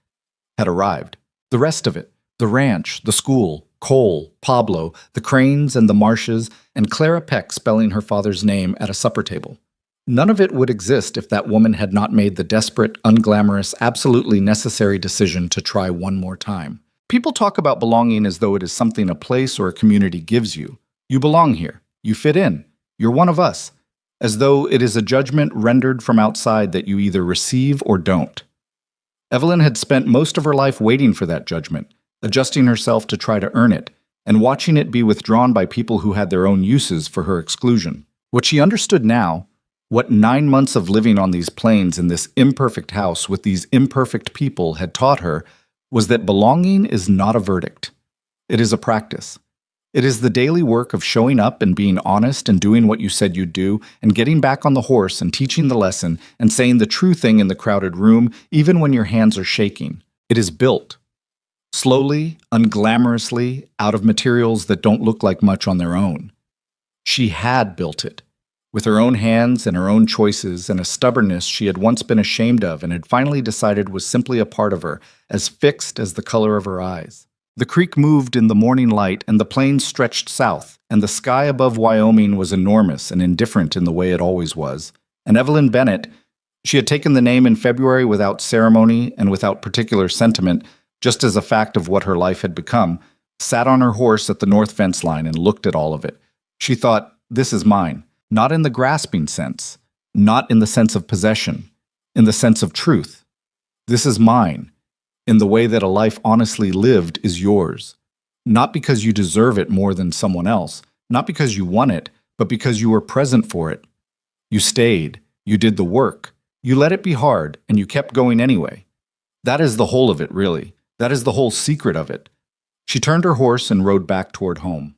had arrived. The rest of it, the ranch, the school, Cole, Pablo, the Cranes and the Marshes, and Clara Peck spelling her father's name at a supper table. None of it would exist if that woman had not made the desperate, unglamorous, absolutely necessary decision to try one more time. People talk about belonging as though it is something a place or a community gives you. You belong here. You fit in. You're one of us. As though it is a judgment rendered from outside that you either receive or don't. Evelyn had spent most of her life waiting for that judgment, adjusting herself to try to earn it, and watching it be withdrawn by people who had their own uses for her exclusion. What she understood now, what 9 months of living on these plains in this imperfect house with these imperfect people had taught her, was that belonging is not a verdict. It is a practice. It is the daily work of showing up and being honest and doing what you said you'd do, and getting back on the horse and teaching the lesson and saying the true thing in the crowded room, even when your hands are shaking. It is built. Slowly, unglamorously, out of materials that don't look like much on their own. She had built it. With her own hands and her own choices and a stubbornness she had once been ashamed of and had finally decided was simply a part of her, as fixed as the color of her eyes. The creek moved in the morning light, and the plains stretched south, and the sky above Wyoming was enormous and indifferent in the way it always was. And Evelyn Bennett, she had taken the name in February without ceremony and without particular sentiment, just as a fact of what her life had become, sat on her horse at the north fence line and looked at all of it. She thought, this is mine. Not in the grasping sense, not in the sense of possession, in the sense of truth. This is mine, in the way that a life honestly lived is yours. Not because you deserve it more than someone else, not because you won it, but because you were present for it. You stayed, you did the work, you let it be hard, and you kept going anyway. That is the whole of it, really. That is the whole secret of it. She turned her horse and rode back toward home.